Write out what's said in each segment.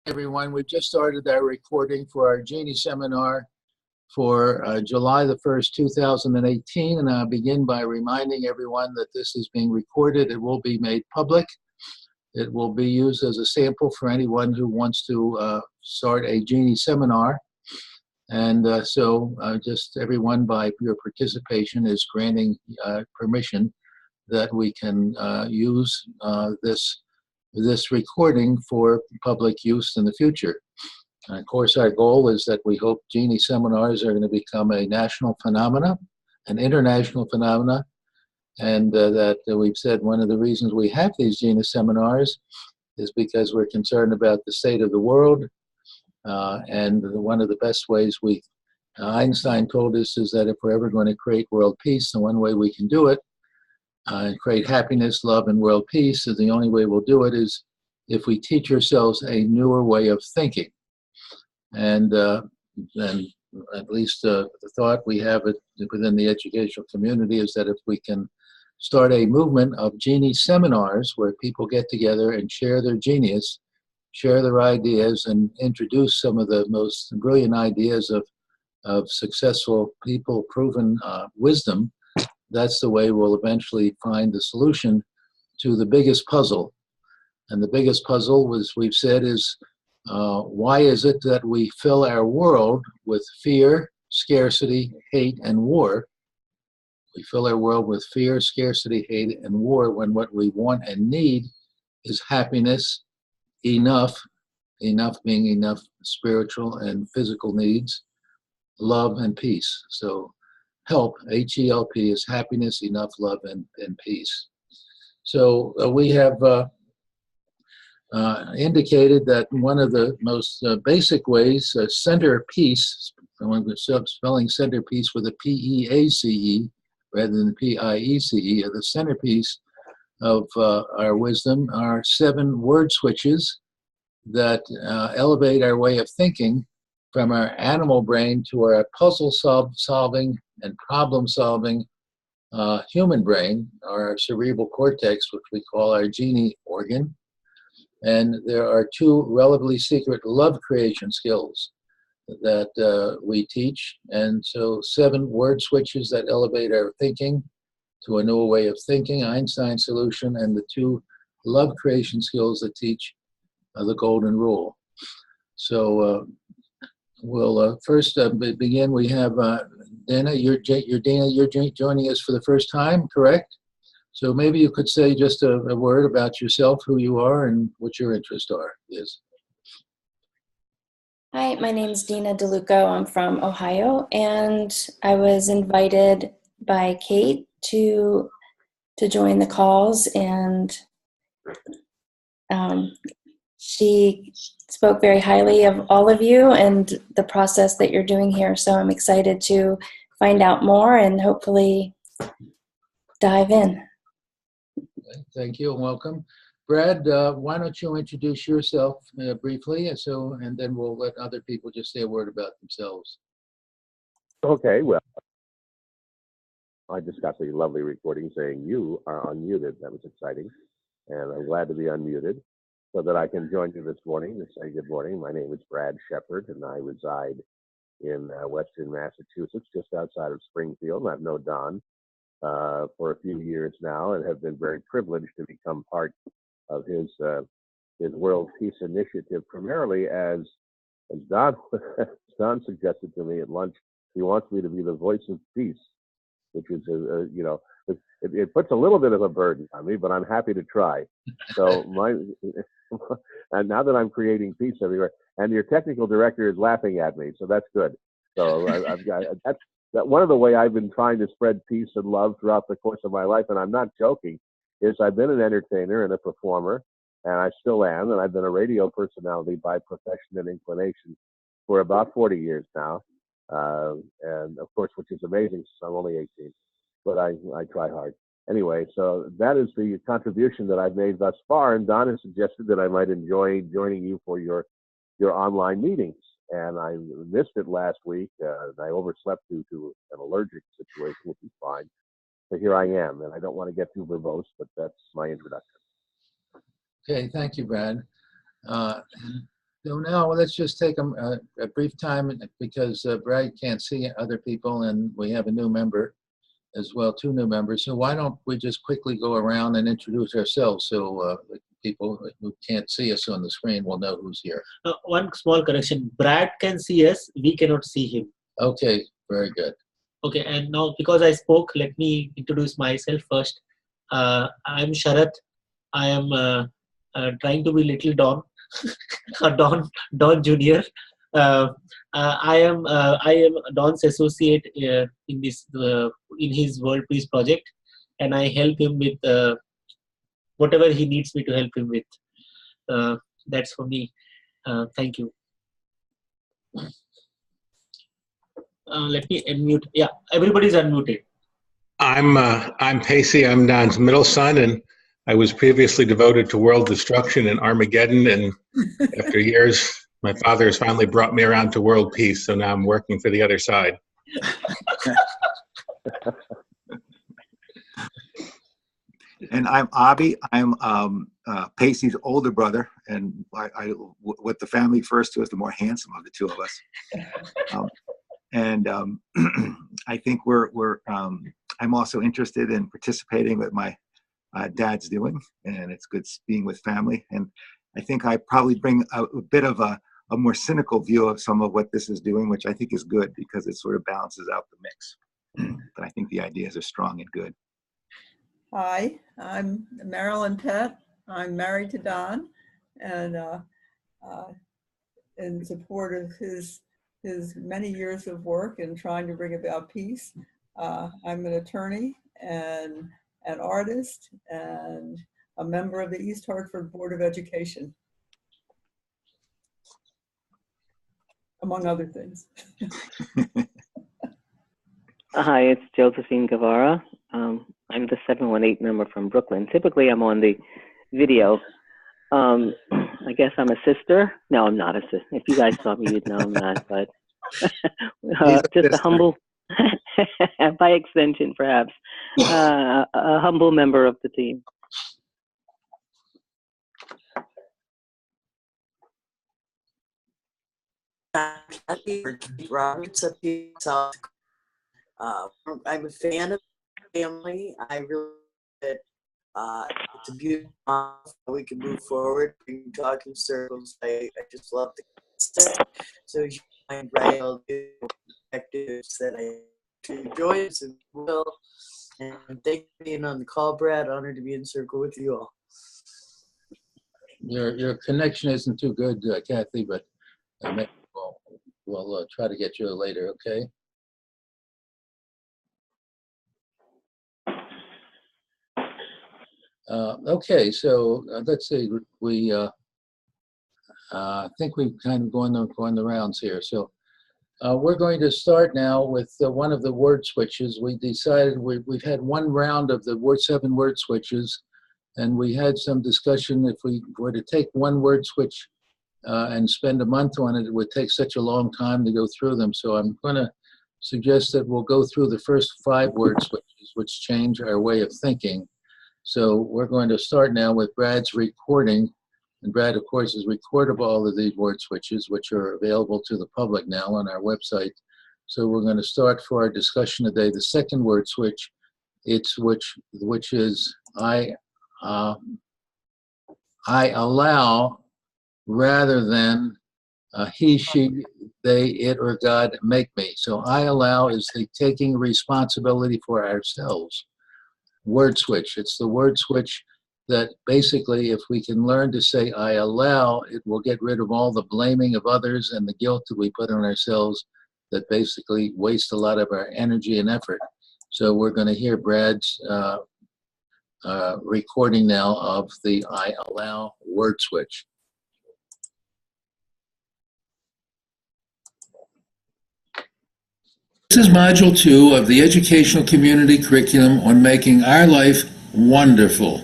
Everyone. We've just started our recording for our Genie seminar for July the 1st, 2018. And I'll begin by reminding everyone that this is being recorded. It will be made public. It will be used as a sample for anyone who wants to start a Genie seminar. And so just everyone, by your participation, is granting permission that we can use this recording for public use in the future. And of course, our goal is that we hope Genie seminars are going to become a national phenomena, an international phenomena, and that we've said one of the reasons we have these Genie seminars is because we're concerned about the state of the world. And one of the best ways Einstein told us is that if we're ever going to create world peace, the one way we can do it and create happiness, love, and world peace, is the only way we'll do it is if we teach ourselves a newer way of thinking. And at least the thought we have within the educational community is that if we can start a movement of Genie seminars where people get together and share their genius, share their ideas, and introduce some of the most brilliant ideas of successful people, proven wisdom, that's the way we'll eventually find the solution to the biggest puzzle. And the biggest puzzle, as we've said, is why is it that we fill our world with fear, scarcity, hate, and war? We fill our world with fear, scarcity, hate, and war when what we want and need is happiness, enough being enough spiritual and physical needs, love, and peace. So HELP, H-E-L-P, is happiness, enough, love, and peace. So we have indicated that one of the most basic ways, center peace, when we're spelling center peace with a P-E-A-C-E rather than P-I-E-C-E, the centerpiece of our wisdom are 7 word switches that elevate our way of thinking from our animal brain to our puzzle solving and problem-solving human brain, our cerebral cortex, which we call our Genie organ. And there are 2 relatively secret love creation skills that we teach. And so 7 word switches that elevate our thinking to a new way of thinking, Einstein's solution, and the 2 love creation skills that teach the golden rule. So we'll first begin. We have Dana. You're joining us for the first time, correct? So maybe you could say just a word about yourself, who you are, and what your interests are. Yes. Hi, my name is Dina DeLuco. I'm from Ohio, and I was invited by Kate to join the calls, and she spoke very highly of all of you and the process that you're doing here. So I'm excited to find out more and hopefully dive in. Thank you and welcome. Brad, why don't you introduce yourself briefly, and then we'll let other people just say a word about themselves. Okay, well, I just got the lovely recording saying you are unmuted. That was exciting. And I'm glad to be unmuted so that I can join you this morning to say good morning. My name is Brad Shepard, and I reside in Western Massachusetts, just outside of Springfield. I've known Don for a few years now and have been very privileged to become part of his World Peace Initiative, primarily as Don suggested to me at lunch. He wants me to be the voice of peace, which is, it puts a little bit of a burden on me, but I'm happy to try. So and now that I'm creating peace everywhere, and your technical director is laughing at me, so that's good. So I've got that. One of the way I've been trying to spread peace and love throughout the course of my life, and I'm not joking, is I've been an entertainer and a performer, and I still am, and I've been a radio personality by profession and inclination for about 40 years now. And of course, which is amazing, since I'm only 18, but I try hard. Anyway, so that is the contribution that I've made thus far, and Don has suggested that I might enjoy joining you for your online meetings. And I missed it last week. I overslept due to an allergic situation, which is fine. So here I am, and I don't want to get too verbose, but that's my introduction. Okay, thank you, Brad. So now let's just take a brief time because Brad can't see other people and we have a new member as well, two new members. So why don't we just quickly go around and introduce ourselves so people who can't see us on the screen will know who's here. One small correction. Brad can see us. We cannot see him. Okay, very good. Okay, and now because I spoke, let me introduce myself first. I'm Sharath. I am trying to be Little Don, or Don Junior. I am Don's associate in his World Peace project, and I help him with whatever he needs me to help him with. That's for me. Thank you. Let me unmute. Yeah, everybody's unmuted. I'm Pacey. I'm Don's middle son, and I was previously devoted to world destruction and Armageddon. And after years, my father has finally brought me around to world peace. So now I'm working for the other side. And I'm Avi. I'm Pacey's older brother, and what the family refers to as the more handsome of the two of us. I think I'm also interested in participating with my dad's doing, and it's good being with family. And I think I probably bring a bit of a more cynical view of some of what this is doing, which I think is good because it sort of balances out the mix. But I think the ideas are strong and good. Hi, I'm Marilyn Pett. I'm married to Don, and in support of his many years of work in trying to bring about peace. I'm an attorney and an artist and a member of the East Hartford Board of Education, among other things. Hi, it's Josephine Guevara. I'm the 718 member from Brooklyn. Typically, I'm on the video. I guess I'm a sister. No, I'm not a sister. If you guys saw me, you'd know I'm not, but just a humble, by extension, perhaps, a humble member of the team. Kathy Roberts of South. I'm a fan of family. I really it's a beautiful how we can move forward. We can talk in circles. I just love the concept. So you find right all the objectives that I to join us and will. And thank you for being on the call, Brad. Honored to be in circle with you all. Your connection isn't too good, Kathy, but we'll try to get you later, okay? Okay, so let's see. We I think we've kind of gone the rounds here. So we're going to start now with one of the word switches. We decided we've had one round of the 7 word switches, and we had some discussion if we were to take one word switch and spend a month on it, it would take such a long time to go through them. So I'm going to suggest that we'll go through the first 5 word switches, which change our way of thinking. So we're going to start now with Brad's recording. And Brad, of course, has recorded all of these word switches, which are available to the public now on our website. So we're going to start for our discussion today the second word switch. Which is I allow, rather than he, she, they, it, or God make me. So I allow is the taking responsibility for ourselves. Word switch. It's the word switch that basically, if we can learn to say I allow, it will get rid of all the blaming of others and the guilt that we put on ourselves that basically waste a lot of our energy and effort. So we're going to hear Brad's recording now of the I allow word switch. This is Module 2 of the Educational Community Curriculum on Making Our Life Wonderful.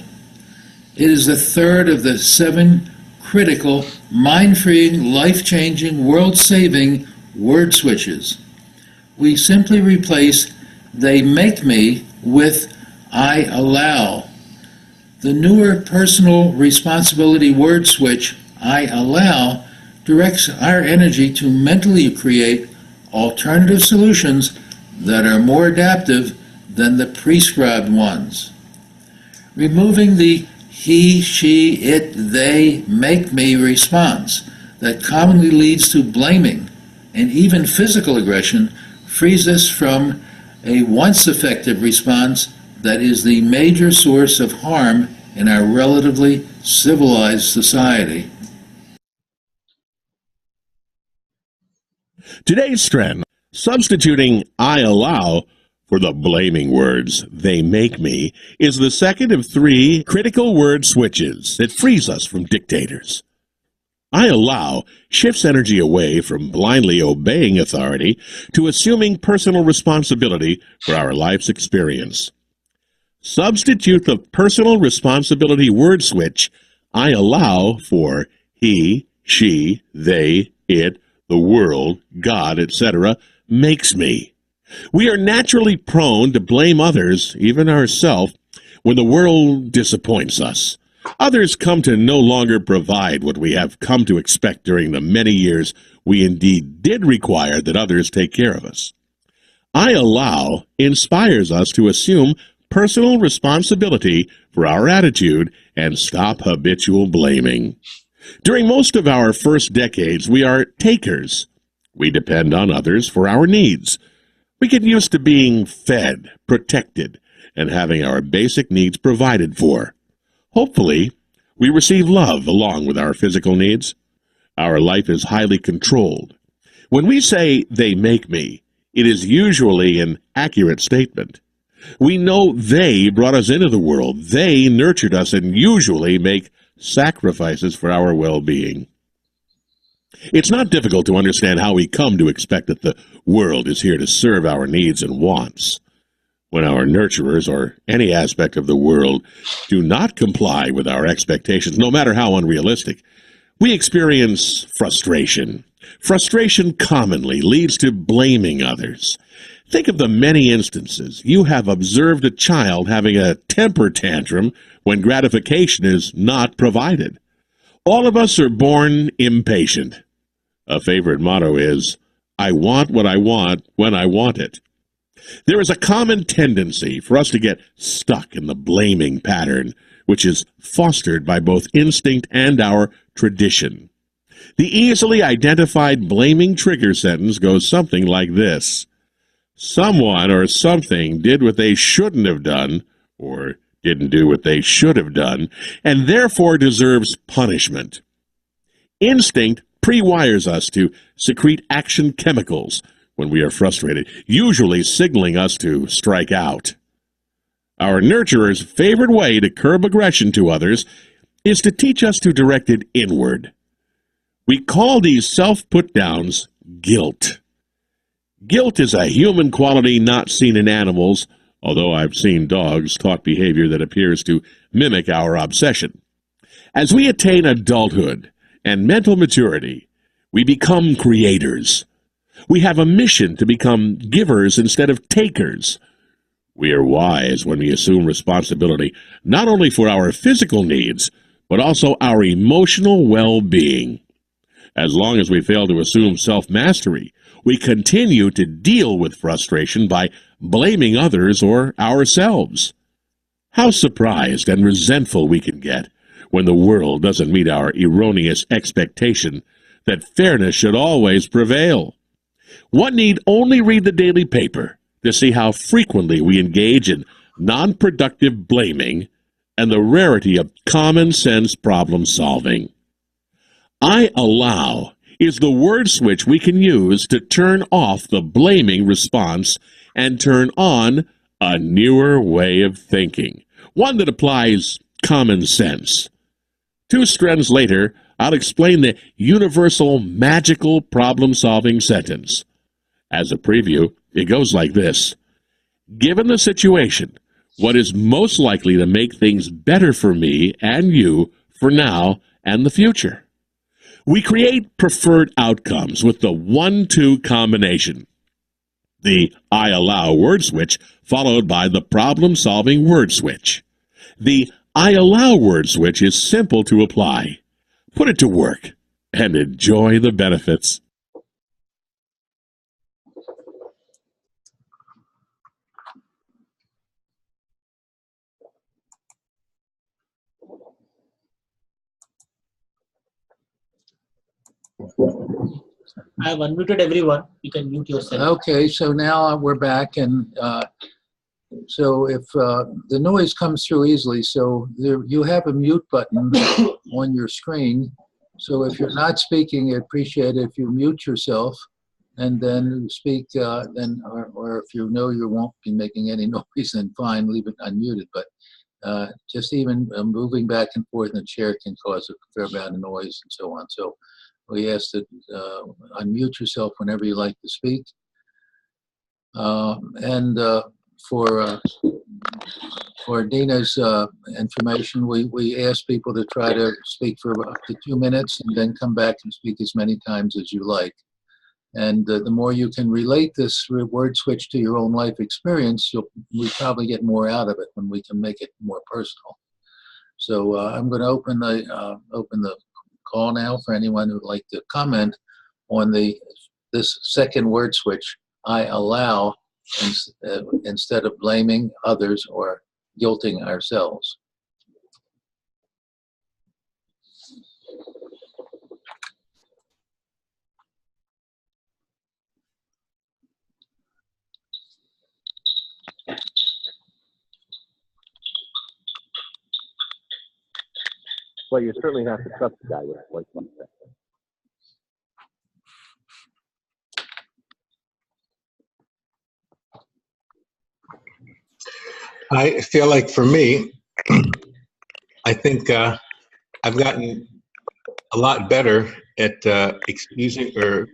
It is the third of the 7 critical, mind-freeing, life-changing, world-saving word switches. We simply replace they make me with I allow. The newer personal responsibility word switch, I allow, directs our energy to mentally create alternative solutions that are more adaptive than the prescribed ones. Removing the he, she, it, they, make me response that commonly leads to blaming and even physical aggression frees us from a once effective response that is the major source of harm in our relatively civilized society. Today's strand, substituting I allow for the blaming words they make me, is the second of 3 critical word switches that frees us from dictators. I allow shifts energy away from blindly obeying authority to assuming personal responsibility for our life's experience. Substitute the personal responsibility word switch I allow for he, she, they, it, the world, God, etc. makes me. We are naturally prone to blame others, even ourselves, when the world disappoints us. Others come to no longer provide what we have come to expect during the many years we indeed did require that others take care of us. I allow inspires us to assume personal responsibility for our attitude and stop habitual blaming. During most of our first decades, we are takers. We depend on others for our needs. We get used to being fed, protected, and having our basic needs provided for. Hopefully, we receive love along with our physical needs. Our life is highly controlled. When we say they make me, it is usually an accurate statement. We know they brought us into the world. They nurtured us and usually make sacrifices for our well-being. It's not difficult to understand how we come to expect that the world is here to serve our needs and wants. When our nurturers or any aspect of the world do not comply with our expectations, no matter how unrealistic, we experience frustration. Frustration commonly leads to blaming others. Think of the many instances you have observed a child having a temper tantrum when gratification is not provided. All of us are born impatient. A favorite motto is, I want what I want when I want it. There is a common tendency for us to get stuck in the blaming pattern, which is fostered by both instinct and our tradition. The easily identified blaming trigger sentence goes something like this. Someone or something did what they shouldn't have done, or didn't do what they should have done, and therefore deserves punishment. Instinct pre-wires us to secrete action chemicals when we are frustrated, usually signaling us to strike out. Our nurturer's favorite way to curb aggression to others is to teach us to direct it inward. We call these self-put-downs guilt. Guilt is a human quality not seen in animals, although I've seen dogs taught behavior that appears to mimic our obsession. As we attain adulthood and mental maturity, we become creators. We have a mission to become givers instead of takers. We are wise when we assume responsibility not only for our physical needs, but also our emotional well-being. As long as we fail to assume self-mastery, we continue to deal with frustration by blaming others or ourselves. How surprised and resentful we can get when the world doesn't meet our erroneous expectation that fairness should always prevail. One need only read the daily paper to see how frequently we engage in non-productive blaming and the rarity of common-sense problem-solving. I allow is the word switch we can use to turn off the blaming response and turn on a newer way of thinking, one that applies common sense. 2 strands later, I'll explain the universal magical problem-solving sentence. As a preview, it goes like this. Given the situation, what is most likely to make things better for me and you for now and the future? We create preferred outcomes with the 1-2 combination. The I allow word switch followed by the problem-solving word switch. The I allow word switch is simple to apply. Put it to work and enjoy the benefits. I have unmuted everyone. You can mute yourself. Okay, so now we're back, and so if the noise comes through easily, so you have a mute button on your screen. So if you're not speaking, I appreciate it if you mute yourself and then speak. Or if you know you won't be making any noise, then fine, leave it unmuted. But just even moving back and forth in the chair can cause a fair amount of noise and so on. So we ask that unmute yourself whenever you like to speak. And for Dina's information, we ask people to try to speak for up to 2 minutes and then come back and speak as many times as you like. And the more you can relate this word switch to your own life experience, we probably get more out of it when we can make it more personal. So I'm going to open the call now for anyone who would like to comment on this second word switch, I allow, instead of blaming others or guilting ourselves. Well, you certainly have to trust the guy with a voice like that. I feel like for me, I think I've gotten a lot better at excusing or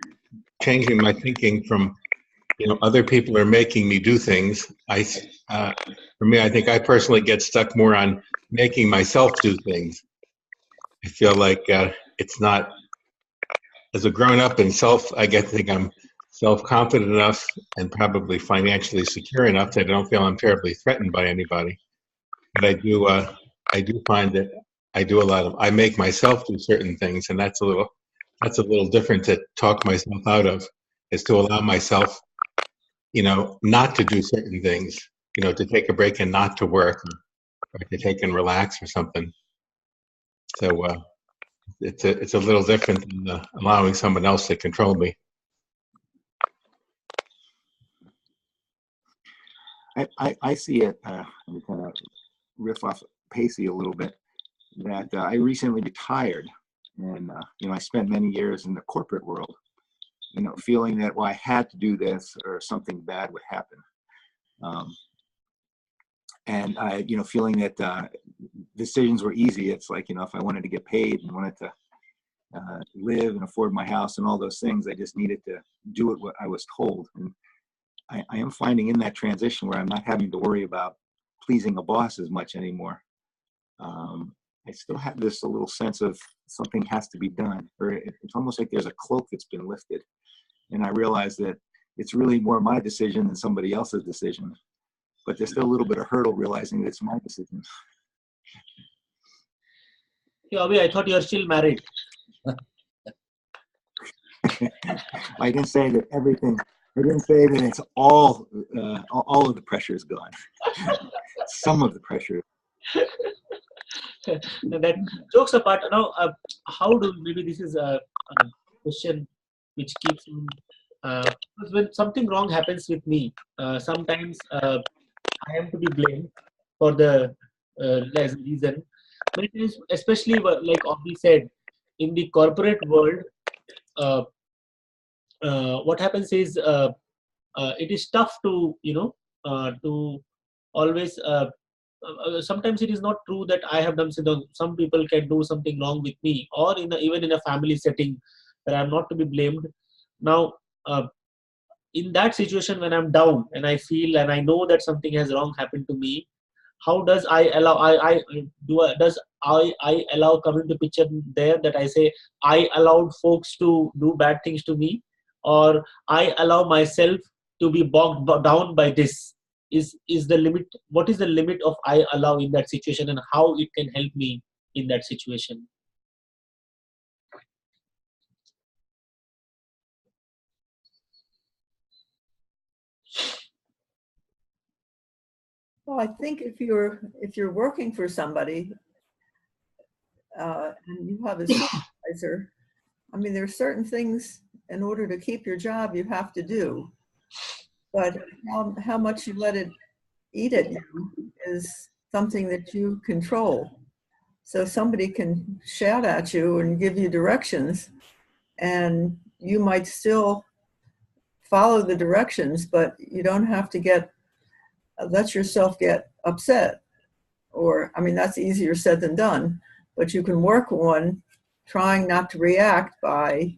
changing my thinking from, other people are making me do things. For me, I think I personally get stuck more on making myself do things. I feel like it's not, as a grown-up and I think I'm self-confident enough and probably financially secure enough that I don't feel I'm terribly threatened by anybody. But I do find that I make myself do certain things, and that's a little different to talk myself out of, is to allow myself, not to do certain things, to take a break and not to work, or to take and relax or something. So it's a little different than allowing someone else to control me. I see it, and kind of riff off Pacey a little bit, that I recently retired, and I spent many years in the corporate world, feeling that, well, I had to do this or something bad would happen. And I, feeling that decisions were easy. It's like, if I wanted to get paid and wanted to live and afford my house and all those things, I just needed to do it what I was told. And I am finding in that transition where I'm not having to worry about pleasing a boss as much anymore. I still have a little sense of something has to be done, or it's almost like there's a cloak that's been lifted. And I realize that it's really more my decision than somebody else's decision. But there's still a little bit of hurdle realizing that it's my decision. Yeah, Abhi, I thought you are still married. I didn't say that everything. I didn't say that it's all of the pressure is gone. Some of the pressure. That jokes apart, how do, maybe this is a question which keeps because when something wrong happens with me, sometimes I am to be blamed for the reason. But it is especially like Abhi said, in the corporate world, what happens is it is tough to to always. Sometimes it is not true that I have done something. Some people can do something wrong with me, or even in a family setting where I am not to be blamed. Now, in that situation when I'm down and I feel and I know that something has wrong happened to me, how does I allow I allow come into picture there, that I say I allowed folks to do bad things to me, or I allow myself to be bogged down by this? Is the limit? What is the limit of I allow in that situation, and how it can help me in that situation? Well, I think if you're working for somebody and you have a supervisor, I mean, there are certain things in order to keep your job you have to do, but how much you let it eat at you is something that you control. So somebody can shout at you and give you directions, and you might still follow the directions, but you don't have to let yourself get upset. Or, I mean, that's easier said than done, but you can work on trying not to react by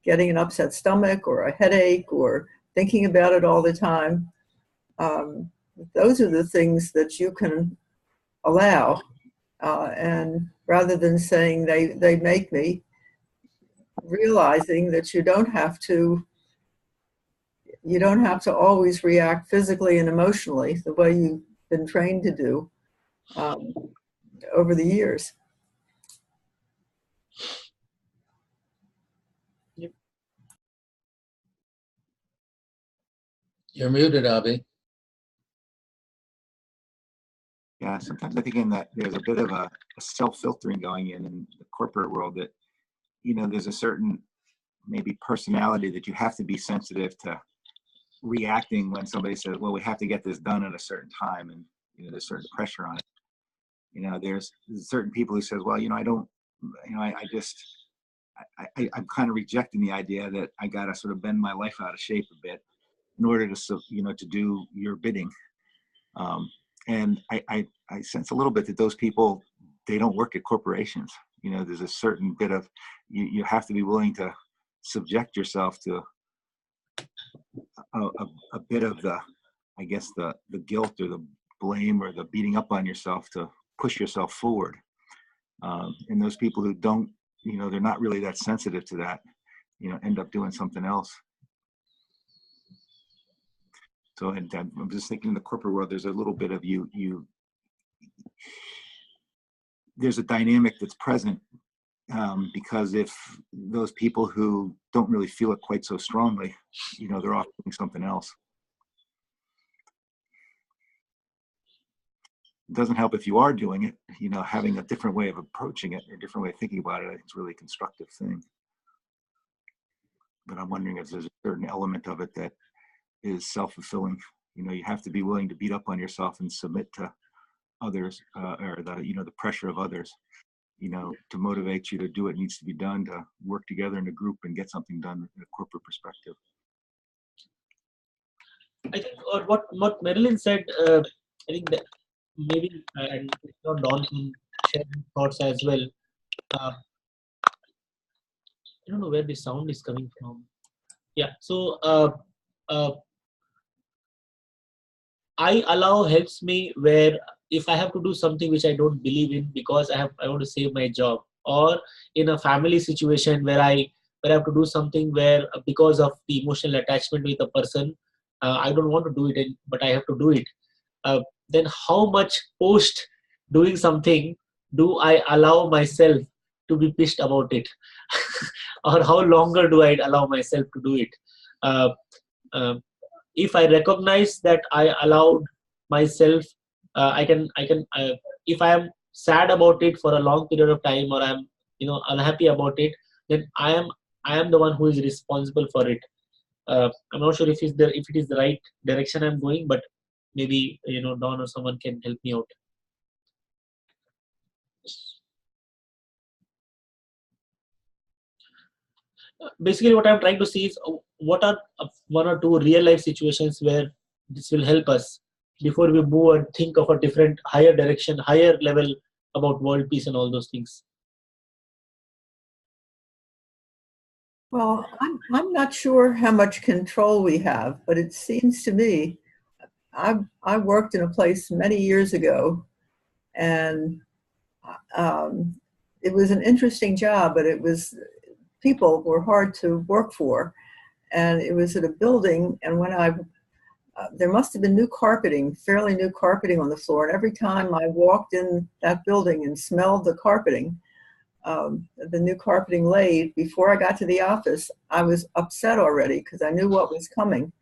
getting an upset stomach or a headache or thinking about it all the time. Those are the things that you can allow. And rather than saying they make me, realizing that you don't have to always react physically and emotionally the way you've been trained to do over the years. You're muted, Avi. Yeah, sometimes I think in that there's a bit of a self-filtering going in the corporate world, that, there's a certain maybe personality that you have to be sensitive to reacting when somebody says, well, we have to get this done at a certain time, and there's certain pressure on it. There's certain people who says, well, I'm kind of rejecting the idea that I got to sort of bend my life out of shape a bit in order to do your bidding. And I sense a little bit that those people, they don't work at corporations. There's a certain bit of, you have to be willing to subject yourself to a bit of the guilt or the blame or the beating up on yourself to push yourself forward. And those people who don't, they're not really that sensitive to that, end up doing something else. So, and I'm just thinking in the corporate world, there's a little bit of there's a dynamic that's present, because if those people who don't really feel it quite so strongly, they're off doing something else. It doesn't help if you are doing it, having a different way of approaching it, a different way of thinking about it. I think it's really a constructive thing. But I'm wondering if there's a certain element of it that is self-fulfilling. You have to be willing to beat up on yourself and submit to others, or the pressure of others, to motivate you to do what needs to be done, to work together in a group and get something done in a corporate perspective. I think what Marilyn said, I think that maybe, and Don can share his thoughts as well. I don't know where the sound is coming from. Yeah, so I allow helps me where if I have to do something which I don't believe in because I want to save my job, or in a family situation where I have to do something where because of the emotional attachment with a person, I don't want to do it, but I have to do it. Then how much post doing something do I allow myself to be pissed about it? Or how longer do I allow myself to do it? If I recognize that I allowed myself, if I am sad about it for a long period of time, or I'm unhappy about it, then I am the one who is responsible for it. I'm not sure if it is the right direction I'm going, but maybe Don or someone can help me out. Basically, what I'm trying to see is what are one or two real life situations where this will help us before we move and think of a different, higher direction, higher level about world peace and all those things. Well, I'm not sure how much control we have, but it seems to me, I worked in a place many years ago, and it was an interesting job, but people were hard to work for, and it was at a building, and when there must have been fairly new carpeting on the floor, and every time I walked in that building and smelled the carpeting, the new carpeting laid, before I got to the office, I was upset already because I knew what was coming.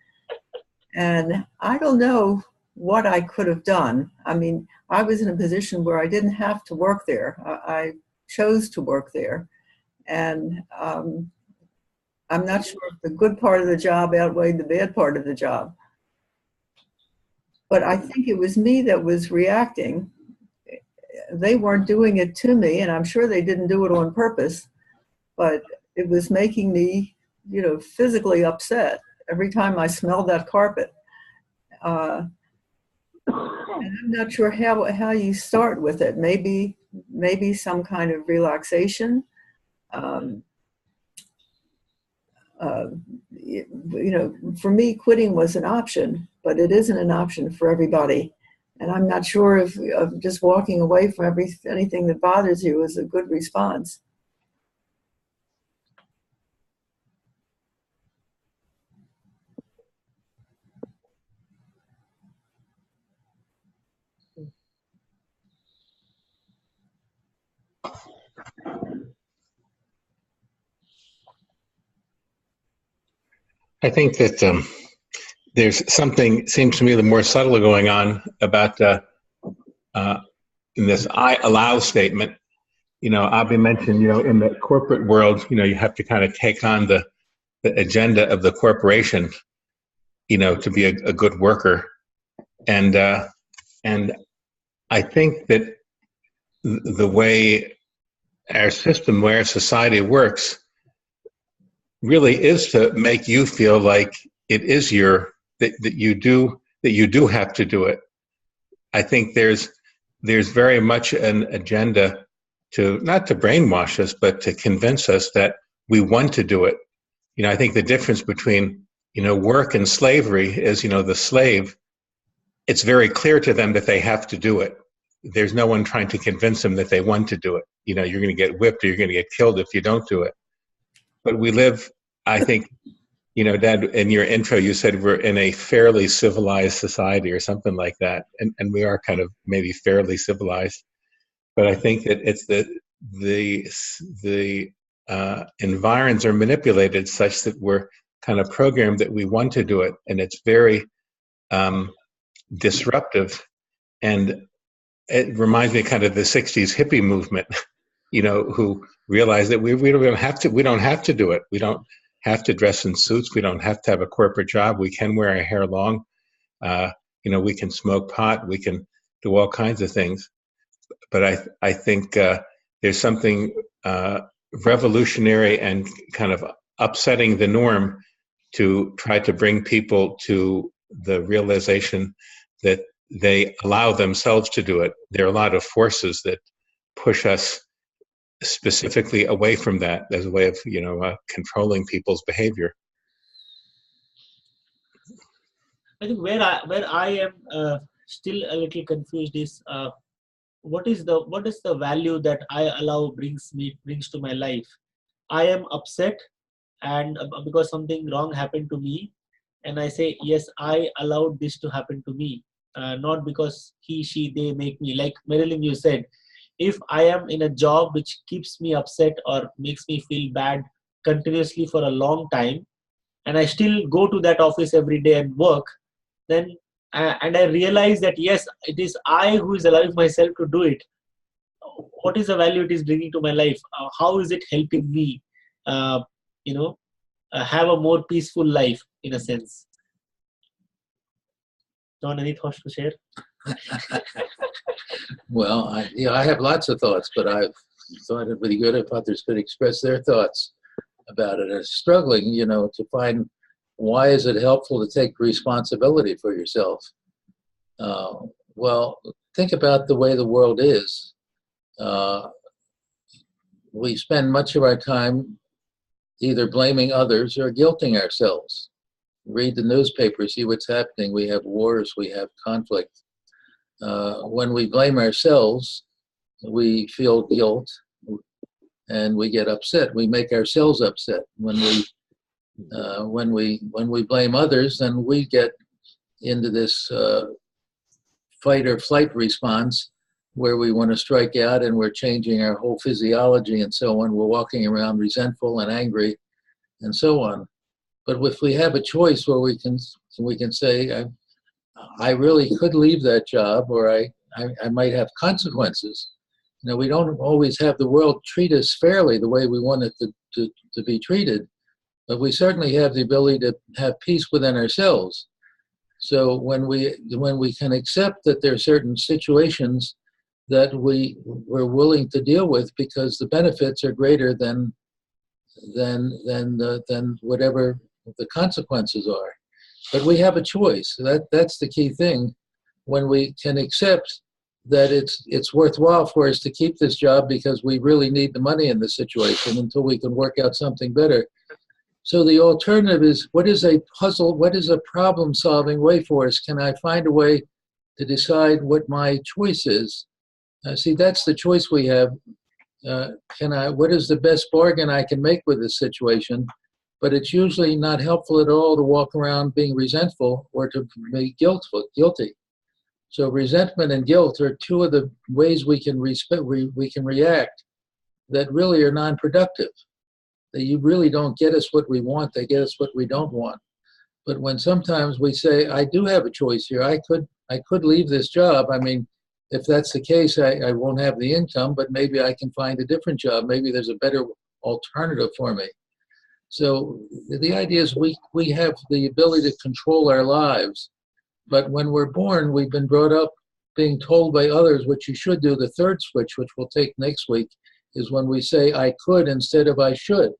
And I don't know what I could have done. I mean, I was in a position where I didn't have to work there. I chose to work there. And I'm not sure if the good part of the job outweighed the bad part of the job. But I think it was me that was reacting. They weren't doing it to me, and I'm sure they didn't do it on purpose, but it was making me, physically upset every time I smelled that carpet. And I'm not sure how you start with it. Maybe some kind of relaxation. For me, quitting was an option, but it isn't an option for everybody. And I'm not sure if just walking away from anything that bothers you is a good response. I think that there's something, seems to me, the more subtle going on about in this "I allow" statement. Abby mentioned, in the corporate world, you have to kind of take on the agenda of the corporation, to be a good worker. And I think that the way our system, where our society works, really is to make you feel like it is that you do have to do it. I think there's very much an agenda to not to brainwash us, but to convince us that we want to do it. I think the difference between work and slavery is, the slave, it's very clear to them that they have to do it. There's no one trying to convince them that they want to do it. You're going to get whipped or you're going to get killed if you don't do it. But we live, I think, Dad, in your intro, you said we're in a fairly civilized society or something like that. And we are kind of maybe fairly civilized. But I think that it's the environs are manipulated such that we're kind of programmed that we want to do it. And it's very disruptive. And it reminds me kind of the 60s hippie movement, who realized that we don't have to do it. We don't have to dress in suits. We don't have to have a corporate job. We can wear our hair long. We can smoke pot. We can do all kinds of things. But I think there's something revolutionary and kind of upsetting the norm to try to bring people to the realization that they allow themselves to do it. There are a lot of forces that push us specifically away from that as a way of controlling people's behavior. I think where I am still a little confused is what is the value that I allow brings to my life. I am upset and because something wrong happened to me, and I say yes, I allowed this to happen to me, not because he, she, they make me. Like Marilyn, you said, if I am in a job which keeps me upset or makes me feel bad continuously for a long time, and I still go to that office every day and work, then and I realize that yes, it is I who is allowing myself to do it. What is the value it is bringing to my life? How is it helping me, have a more peaceful life in a sense? John, any thoughts to share? Well, I have lots of thoughts, but I've thought it would be good if others could express their thoughts about it. I'm struggling, to find why is it helpful to take responsibility for yourself? Well, think about the way the world is. We spend much of our time either blaming others or guilting ourselves. Read the newspaper, see what's happening. We have wars, we have conflict. When we blame ourselves, we feel guilt and we get upset. We make ourselves upset. When we blame others, then we get into this fight or flight response where we want to strike out and we're changing our whole physiology and so on. We're walking around resentful and angry and so on. But if we have a choice where we can say, I really could leave that job, or I might have consequences. We don't always have the world treat us fairly the way we want it to be treated, but we certainly have the ability to have peace within ourselves. So when we can accept that there are certain situations that we're willing to deal with because the benefits are greater than whatever the consequences are. But we have a choice. That's the key thing. When we can accept that it's worthwhile for us to keep this job because we really need the money in this situation until we can work out something better. So the alternative is, what is a puzzle, what is a problem-solving way for us? Can I find a way to decide what my choice is? See, that's the choice we have. What is the best bargain I can make with this situation? But it's usually not helpful at all to walk around being resentful or to be guilty. So resentment and guilt are two of the ways we can react that really are non-productive. That you really don't get us what we want, they get us what we don't want. But when sometimes we say, I do have a choice here, I could leave this job. I mean, if that's the case, I won't have the income, but maybe I can find a different job. Maybe there's a better alternative for me. So the idea is we have the ability to control our lives. But when we're born, we've been brought up being told by others what you should do. The third switch, which we'll take next week, is when we say I could instead of I should.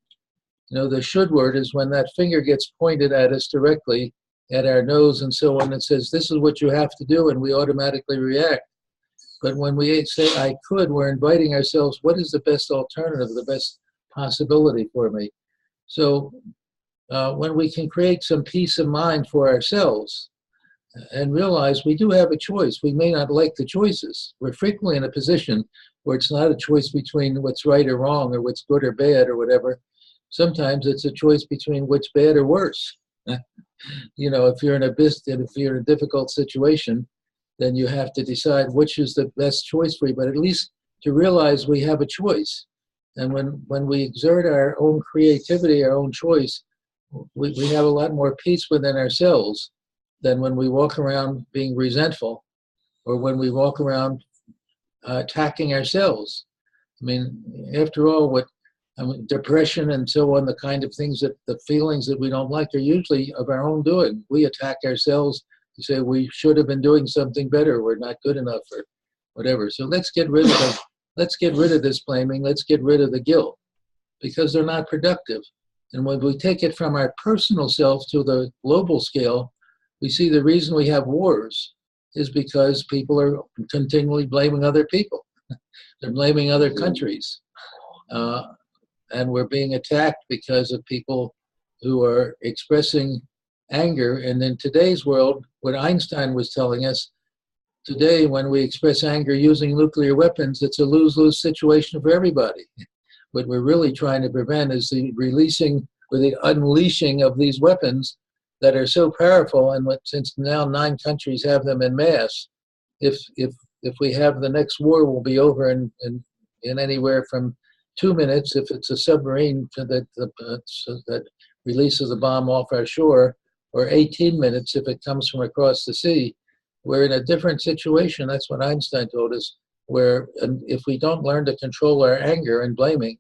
The should word is when that finger gets pointed at us directly, at our nose and so on, and says, this is what you have to do, and we automatically react. But when we say I could, we're inviting ourselves, what is the best alternative, the best possibility for me? So when we can create some peace of mind for ourselves and realize we do have a choice, we may not like the choices. We're frequently in a position where it's not a choice between what's right or wrong or what's good or bad or whatever. Sometimes it's a choice between what's bad or worse. If you're in a difficult situation, then you have to decide which is the best choice for you, but at least to realize we have a choice. And when we exert our own creativity, our own choice, we have a lot more peace within ourselves than when we walk around being resentful or when we walk around attacking ourselves. I mean, after all, depression and so on, the kind of things the feelings that we don't like are usually of our own doing. We attack ourselves to say we should have been doing something better, we're not good enough, or whatever. So let's get rid of this blaming. Let's get rid of the guilt because they're not productive. And when we take it from our personal self to the global scale, we see the reason we have wars is because people are continually blaming other people. They're blaming other countries. And we're being attacked because of people who are expressing anger. And in today's world, what Einstein was telling us, today when we express anger using nuclear weapons, it's a lose-lose situation for everybody. What we're really trying to prevent is the releasing or the unleashing of these weapons that are so powerful. And since now 9 countries have them en masse, if we have the next war, will be over in anywhere from 2 minutes if it's a submarine that releases a bomb off our shore, or 18 minutes if it comes from across the sea. We're in a different situation. That's what Einstein told us, where if we don't learn to control our anger and blaming,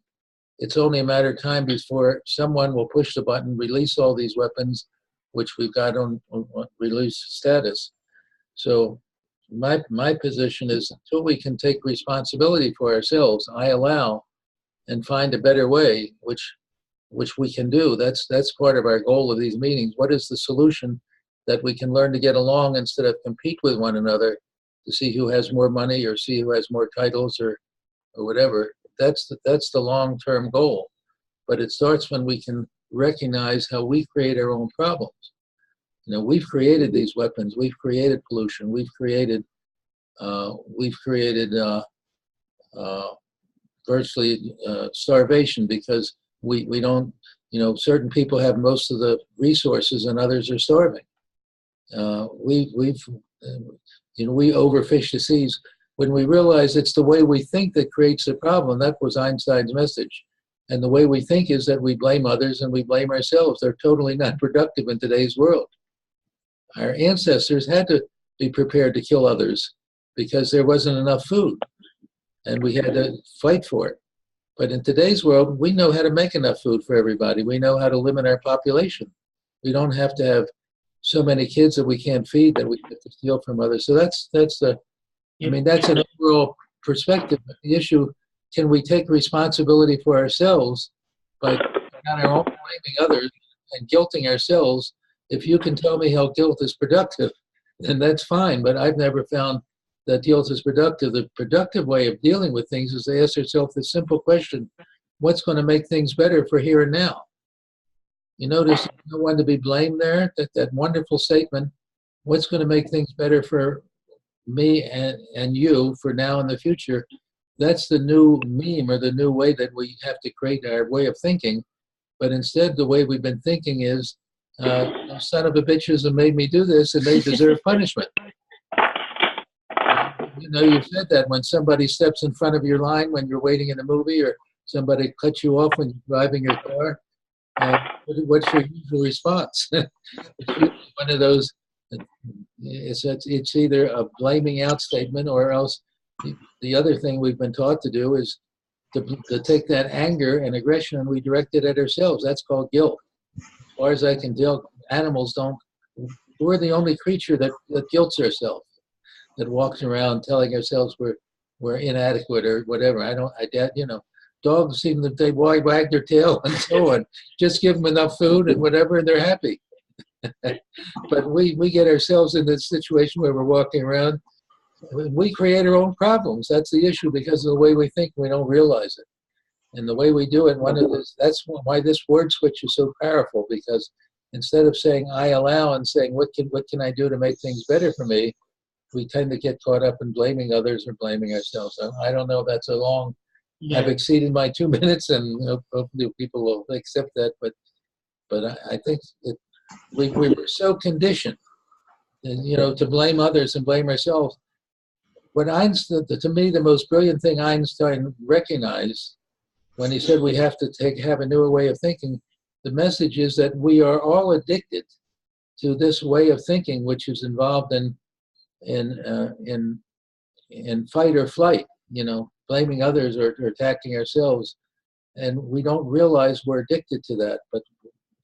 it's only a matter of time before someone will push the button, release all these weapons, which we've got on release status. So my position is until we can take responsibility for ourselves, I allow, and find a better way, which we can do. That's part of our goal of these meetings. What is the solution that we can learn to get along instead of compete with one another to see who has more money or see who has more titles or whatever? That's the long-term goal. But it starts when we can recognize how we create our own problems. We've created these weapons. We've created pollution. We've created virtually starvation because we don't, certain people have most of the resources and others are starving. We overfish the seas. When we realize it's the way we think that creates the problem, that was Einstein's message. And the way we think is that we blame others and we blame ourselves. They're totally not productive in today's world. Our ancestors had to be prepared to kill others because there wasn't enough food and we had to fight for it. But in today's world, we know how to make enough food for everybody. We know how to limit our population. We don't have to have so many kids that we can't feed that we have to steal from others. So that's that's an overall perspective. But the issue, can we take responsibility for ourselves by on our own blaming others and guilting ourselves? If you can tell me how guilt is productive, then that's fine. But I've never found that guilt is productive. The productive way of dealing with things is to ask yourself the simple question, what's going to make things better for here and now? You notice no one to be blamed there, that wonderful statement, what's going to make things better for me and you for now and the future? That's the new meme or the new way that we have to create our way of thinking. But instead, the way we've been thinking is, son of a bitches have made me do this and they deserve punishment. You know, you said that when somebody steps in front of your line when you're waiting in a movie, or somebody cuts you off when you're driving your car, what's your usual response? It's one of those, it's either a blaming out statement, or else the other thing we've been taught to do is to take that anger and aggression and we direct it at ourselves. That's called guilt. As far as I can tell, animals don't. We're the only creature that guilts ourselves, that walks around telling ourselves we're inadequate or whatever. Dogs seem that they wag their tail and so on. Just give them enough food and whatever, and they're happy. But we get ourselves in this situation where we're walking around. We create our own problems. That's the issue, because of the way we think, we don't realize it. And the way we do it, that's why this word switch is so powerful, because instead of saying I allow and saying what can I do to make things better for me, we tend to get caught up in blaming others or blaming ourselves. So I don't know if that's a long. Yeah. I've exceeded my 2 minutes, and hopefully people will accept that. But I think we were so conditioned, to blame others and blame ourselves. What Einstein, to me, the most brilliant thing Einstein recognized when he said we have to have a newer way of thinking, the message is that we are all addicted to this way of thinking, which is involved in fight or flight, blaming others or attacking ourselves, and we don't realize we're addicted to that. But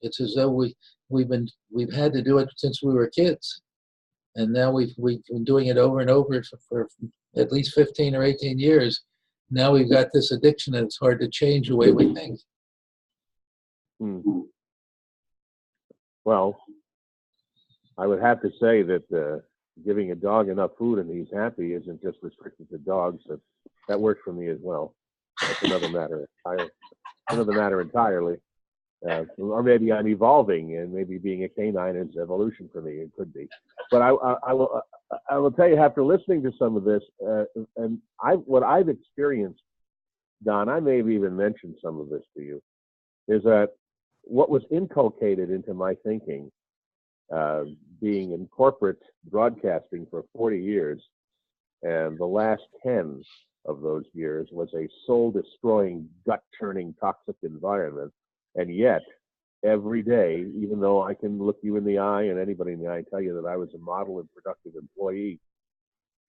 it's as though we've had to do it since we were kids, and now we've been doing it over and over for at least 15 or 18 years. Now we've got this addiction, and it's hard to change the way we think. Well, I would have to say that giving a dog enough food and he's happy isn't just restricted to dogs. That works for me as well. That's another matter entirely. Or maybe I'm evolving, and maybe being a canine is evolution for me. It could be. But I will tell you, after listening to some of this, and what I've experienced, Don, I may have even mentioned some of this to you, is that what was inculcated into my thinking, being in corporate broadcasting for 40 years, and the last 10 of those years was a soul-destroying, gut-churning, toxic environment. And yet, every day, even though I can look you in the eye and anybody in the eye tell you that I was a model and productive employee,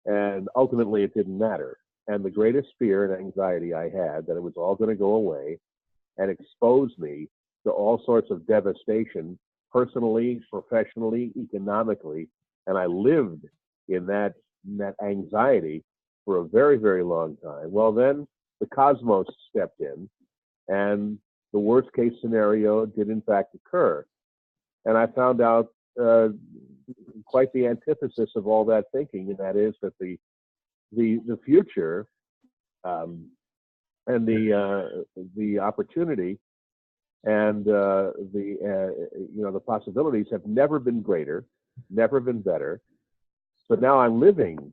and ultimately it didn't matter. And the greatest fear and anxiety I had, that it was all going to go away and expose me to all sorts of devastation, personally, professionally, economically, and I lived in that anxiety for a very, very long time. Well, then the cosmos stepped in, and the worst case scenario did in fact occur. And I found out quite the antithesis of all that thinking, and that is that the future and the opportunity and the possibilities have never been greater, never been better. So now I'm living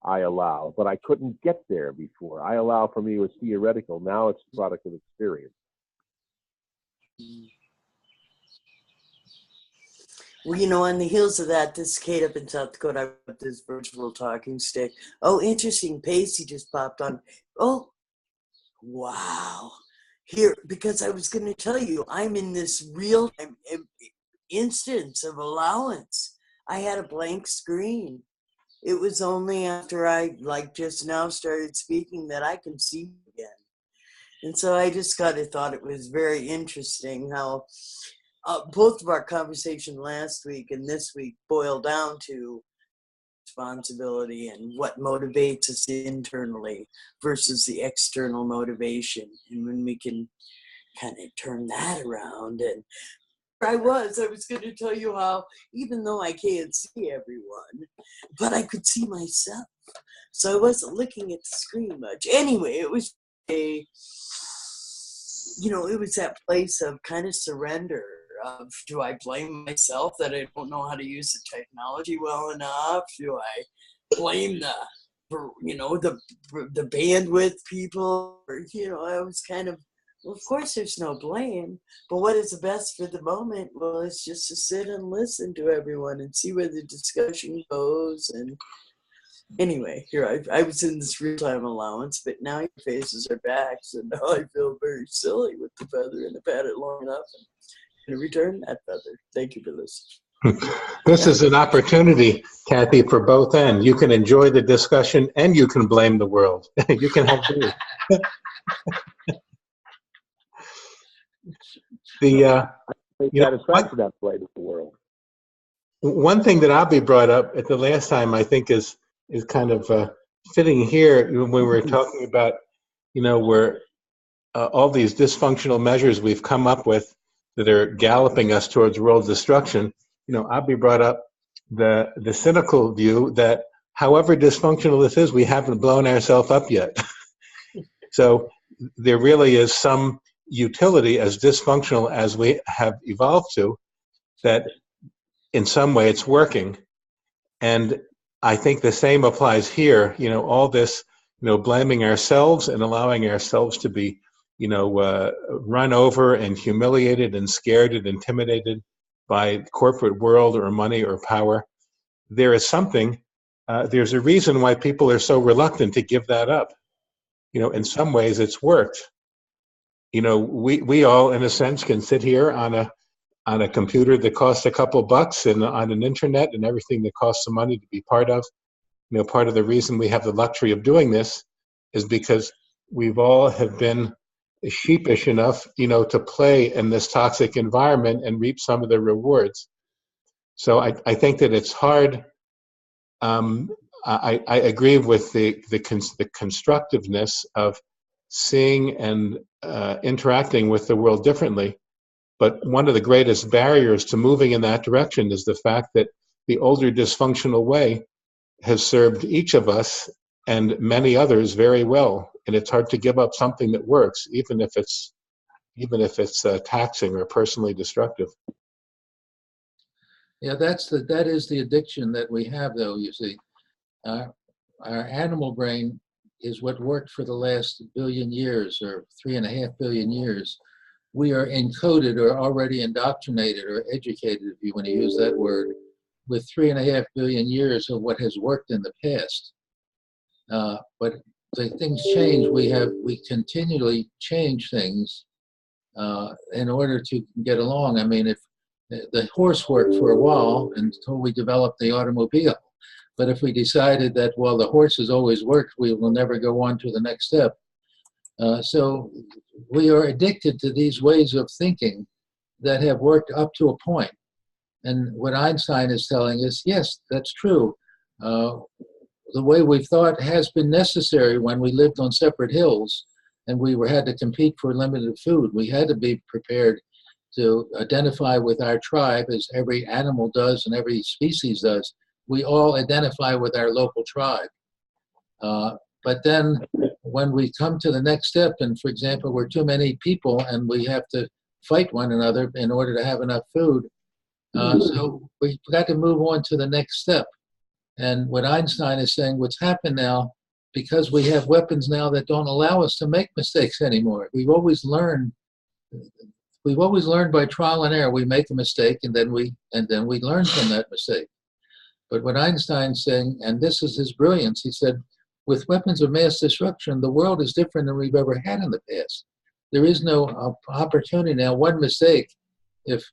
I allow, but I couldn't get there before. I allow for me was theoretical. Now it's a product of experience. Well, on the heels of that, this is Kate up in South Dakota. I got this virtual talking stick. Oh, interesting. Pacey just popped on. Oh, wow. Here, because I was going to tell you, I'm in this real-time instance of allowance. I had a blank screen. it was only after I, like just now, started speaking that I could see again. And so I just kind of thought it was very interesting how both of our conversation last week and this week boil down to responsibility and what motivates us internally versus the external motivation. And when we can kind of turn that around. And I was going to tell you how, even though I can't see everyone, but I could see myself. So I wasn't looking at the screen much. Anyway, it was it was that place of kind of surrender of, do I blame myself that I don't know how to use the technology well enough? Do I blame the bandwidth people? Or, I was kind of, well, of course there's no blame, but what is the best for the moment? Well, it's just to sit and listen to everyone and see where the discussion goes. And anyway, here I was in this real-time allowance, but now your faces are back, so now I feel very silly with the feather, and I've had it long enough. And return that feather. Thank you for listening. This is an opportunity, Kathy, for both ends. You can enjoy the discussion and you can blame the world. You can have both. Satisfaction that play to the world. One thing that Abby brought up at the last time, I think, is kind of fitting here when we were talking about, where all these dysfunctional measures we've come up with that are galloping us towards world destruction. Abby brought up the cynical view that however dysfunctional this is, we haven't blown ourselves up yet. So there really is some utility, as dysfunctional as we have evolved to, that in some way it's working. And I think the same applies here. All this, blaming ourselves and allowing ourselves to be run over and humiliated and scared and intimidated by the corporate world or money or power. There is something, there's a reason why people are so reluctant to give that up. In some ways it's worked. We all, in a sense, can sit here on a computer that costs a couple bucks and on an internet and everything that costs some money to be part of. Part of the reason we have the luxury of doing this is because we've all have been sheepish enough, to play in this toxic environment and reap some of the rewards. So I think that it's hard. I agree with the constructiveness of seeing and interacting with the world differently. But one of the greatest barriers to moving in that direction is the fact that the older dysfunctional way has served each of us and many others very well. And it's hard to give up something that works, even if it's taxing or personally destructive. Yeah, that is the addiction that we have, though. You see, our animal brain is what worked for the last billion years or 3.5 billion years. We are encoded or already indoctrinated or educated, if you want to use that word, with 3.5 billion years of what has worked in the past. But the things change. We continually change things in order to get along. I mean, if the horse worked for a while until we developed the automobile, but if we decided that, well, the horse has always worked, we will never go on to the next step. So we are addicted to these ways of thinking that have worked up to a point. And what Einstein is telling us, yes, that's true. The way we've thought has been necessary when we lived on separate hills and we had to compete for limited food. We had to be prepared to identify with our tribe, as every animal does and every species does. We all identify with our local tribe. But then when we come to the next step, and for example, we're too many people and we have to fight one another in order to have enough food, so we've got to move on to the next step. And what Einstein is saying, what's happened now, because we have weapons now that don't allow us to make mistakes anymore. We've always learned by trial and error. We make a mistake and then we learn from that mistake. But what Einstein's saying, and this is his brilliance, he said, with weapons of mass destruction, the world is different than we've ever had in the past. There is no opportunity now. One mistake, if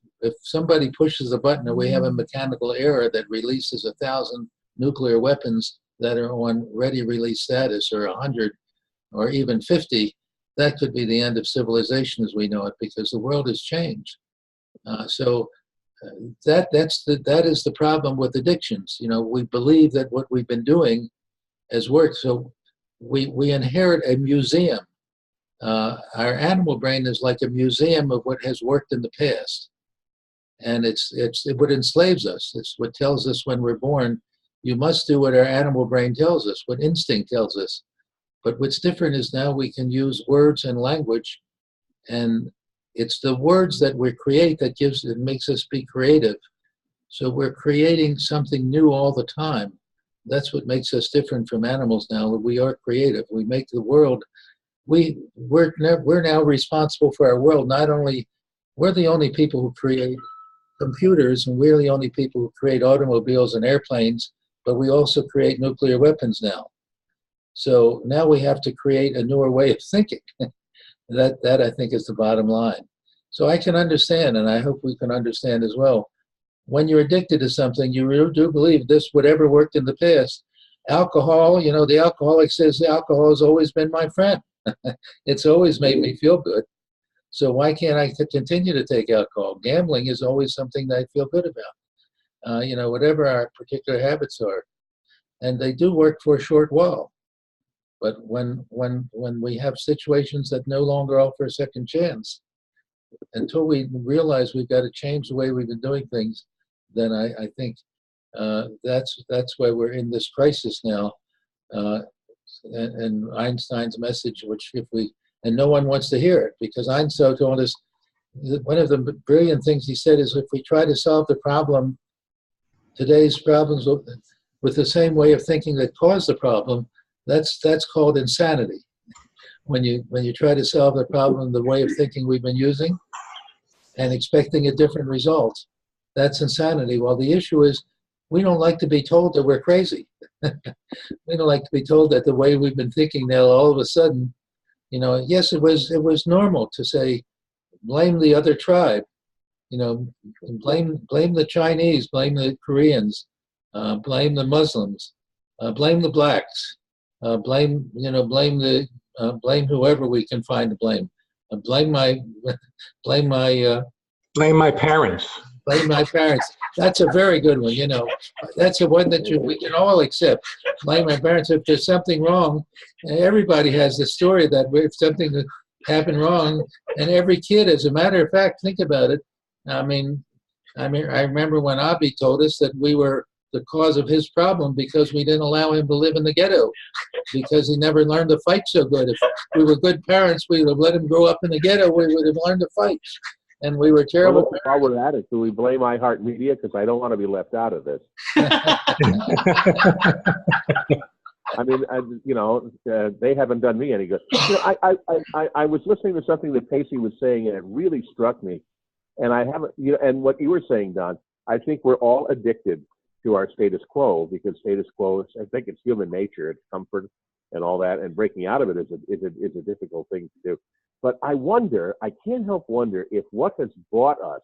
somebody pushes a button and we have a mechanical error that releases 1,000 nuclear weapons that are on ready release status, or 100, or even 50, that could be the end of civilization as we know it, because the world has changed. That is the problem with addictions. We believe that what we've been doing has worked, so we inherit a museum. Our animal brain is like a museum of what has worked in the past, and it's what enslaves us. It's what tells us when we're born, you must do what our animal brain tells us, what instinct tells us. But what's different is now we can use words and language, and it's the words that we create that makes us be creative. So we're creating something new all the time. That's what makes us different from animals now. We are creative. We make the world. We're now responsible for our world. Not only we're the only people who create computers, and we're the only people who create automobiles and airplanes, but we also create nuclear weapons now. So now we have to create a newer way of thinking. That I think is the bottom line. So I can understand, and I hope we can understand as well. When you're addicted to something, you really do believe this, whatever worked in the past. Alcohol, the alcoholic says, alcohol has always been my friend. It's always made me feel good. So why can't I continue to take alcohol? Gambling is always something that I feel good about. Whatever our particular habits are. And they do work for a short while. But when we have situations that no longer offer a second chance, until we realize we've got to change the way we've been doing things, then I think that's why we're in this crisis now. And Einstein's message, and no one wants to hear it, because Einstein told us one of the brilliant things he said is, if we try to solve the problem, today's problems with the same way of thinking that caused the problem, that's called insanity. When you try to solve the problem the way of thinking we've been using and expecting a different result, that's insanity. Well, the issue is we don't like to be told that we're crazy. We don't like to be told that the way we've been thinking now, all of a sudden, yes, it was normal to say, blame the other tribe, blame the Chinese, blame the Koreans, blame the Muslims, blame the blacks, blame whoever we can find to blame. Blame my parents. Blame my parents. That's a very good one. That's a one that we can all accept. Blame my parents. If there's something wrong, everybody has the story that if something happened wrong, and every kid, as a matter of fact, think about it. I remember when Abi told us that we were the cause of his problem because we didn't allow him to live in the ghetto, because he never learned to fight so good. If we were good parents, we would have let him grow up in the ghetto. We would have learned to fight. And we were terrible. Well, while we're at it, do we blame iHeartMedia? Because I don't want to be left out of this. They haven't done me any good. I was listening to something that Pacey was saying, and it really struck me. And I haven't, and what you were saying, Don, I think we're all addicted to our status quo, because status quo, I think it's human nature, it's comfort and all that, and breaking out of it is a difficult thing to do. But I can't help wonder if what has bought us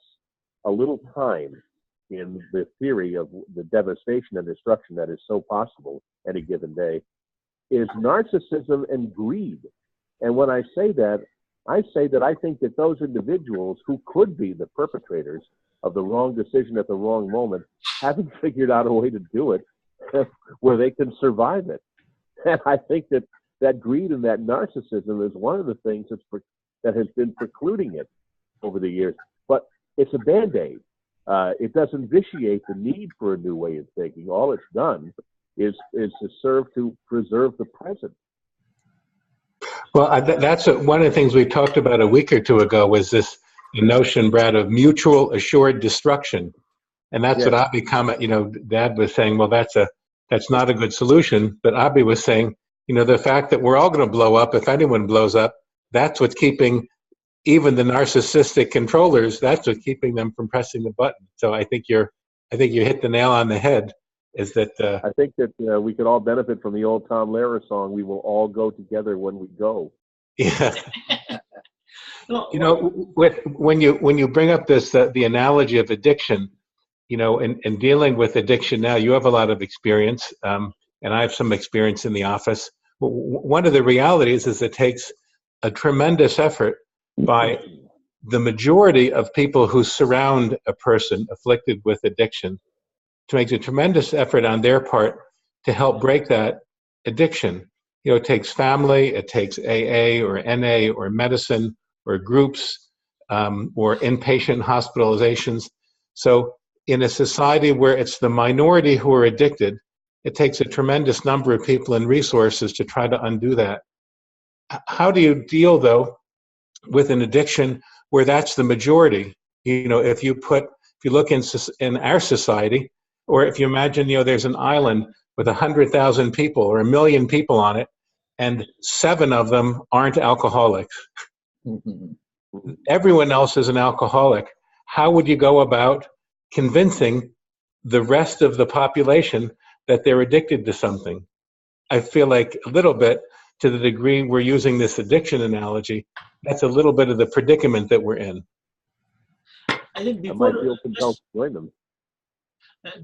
a little time in the theory of the devastation and destruction that is so possible any given day is narcissism and greed. And when I say that I think that those individuals who could be the perpetrators of the wrong decision at the wrong moment haven't figured out a way to do it where they can survive it. And I think that greed and that narcissism is one of the things that has been precluding it over the years. But it's a Band-Aid. It doesn't vitiate the need for a new way of thinking. All it's done is to serve to preserve the present. Well, that's one of the things we talked about a week or two ago, was the notion, Brad, of mutual assured destruction. And that's what Abi Dad was saying, well, that's not a good solution. But Abi was saying, the fact that we're all going to blow up, if anyone blows up, that's what's keeping even the narcissistic controllers, that's what's keeping them from pressing the button. So I think you hit the nail on the head. Is that I think that we could all benefit from the old Tom Lehrer song, "We will all go together when we go." Yeah. When you bring up this the analogy of addiction, in dealing with addiction now, you have a lot of experience, and I have some experience in the office. One of the realities is it takes a tremendous effort by the majority of people who surround a person afflicted with addiction to make a tremendous effort on their part to help break that addiction. It takes family, it takes AA or NA or medicine or groups or inpatient hospitalizations. So in a society where it's the minority who are addicted, it takes a tremendous number of people and resources to try to undo that. How do you deal, though, with an addiction where that's the majority? If you look in our society, or if you imagine, there's an island with 100,000 people or 1 million people on it, and 7 of them aren't alcoholics. Everyone else is an alcoholic. How would you go about convincing the rest of the population that they're addicted to something? I feel like a little bit, to the degree we're using this addiction analogy, that's a little bit of the predicament that we're in. I think I might be open to help join them.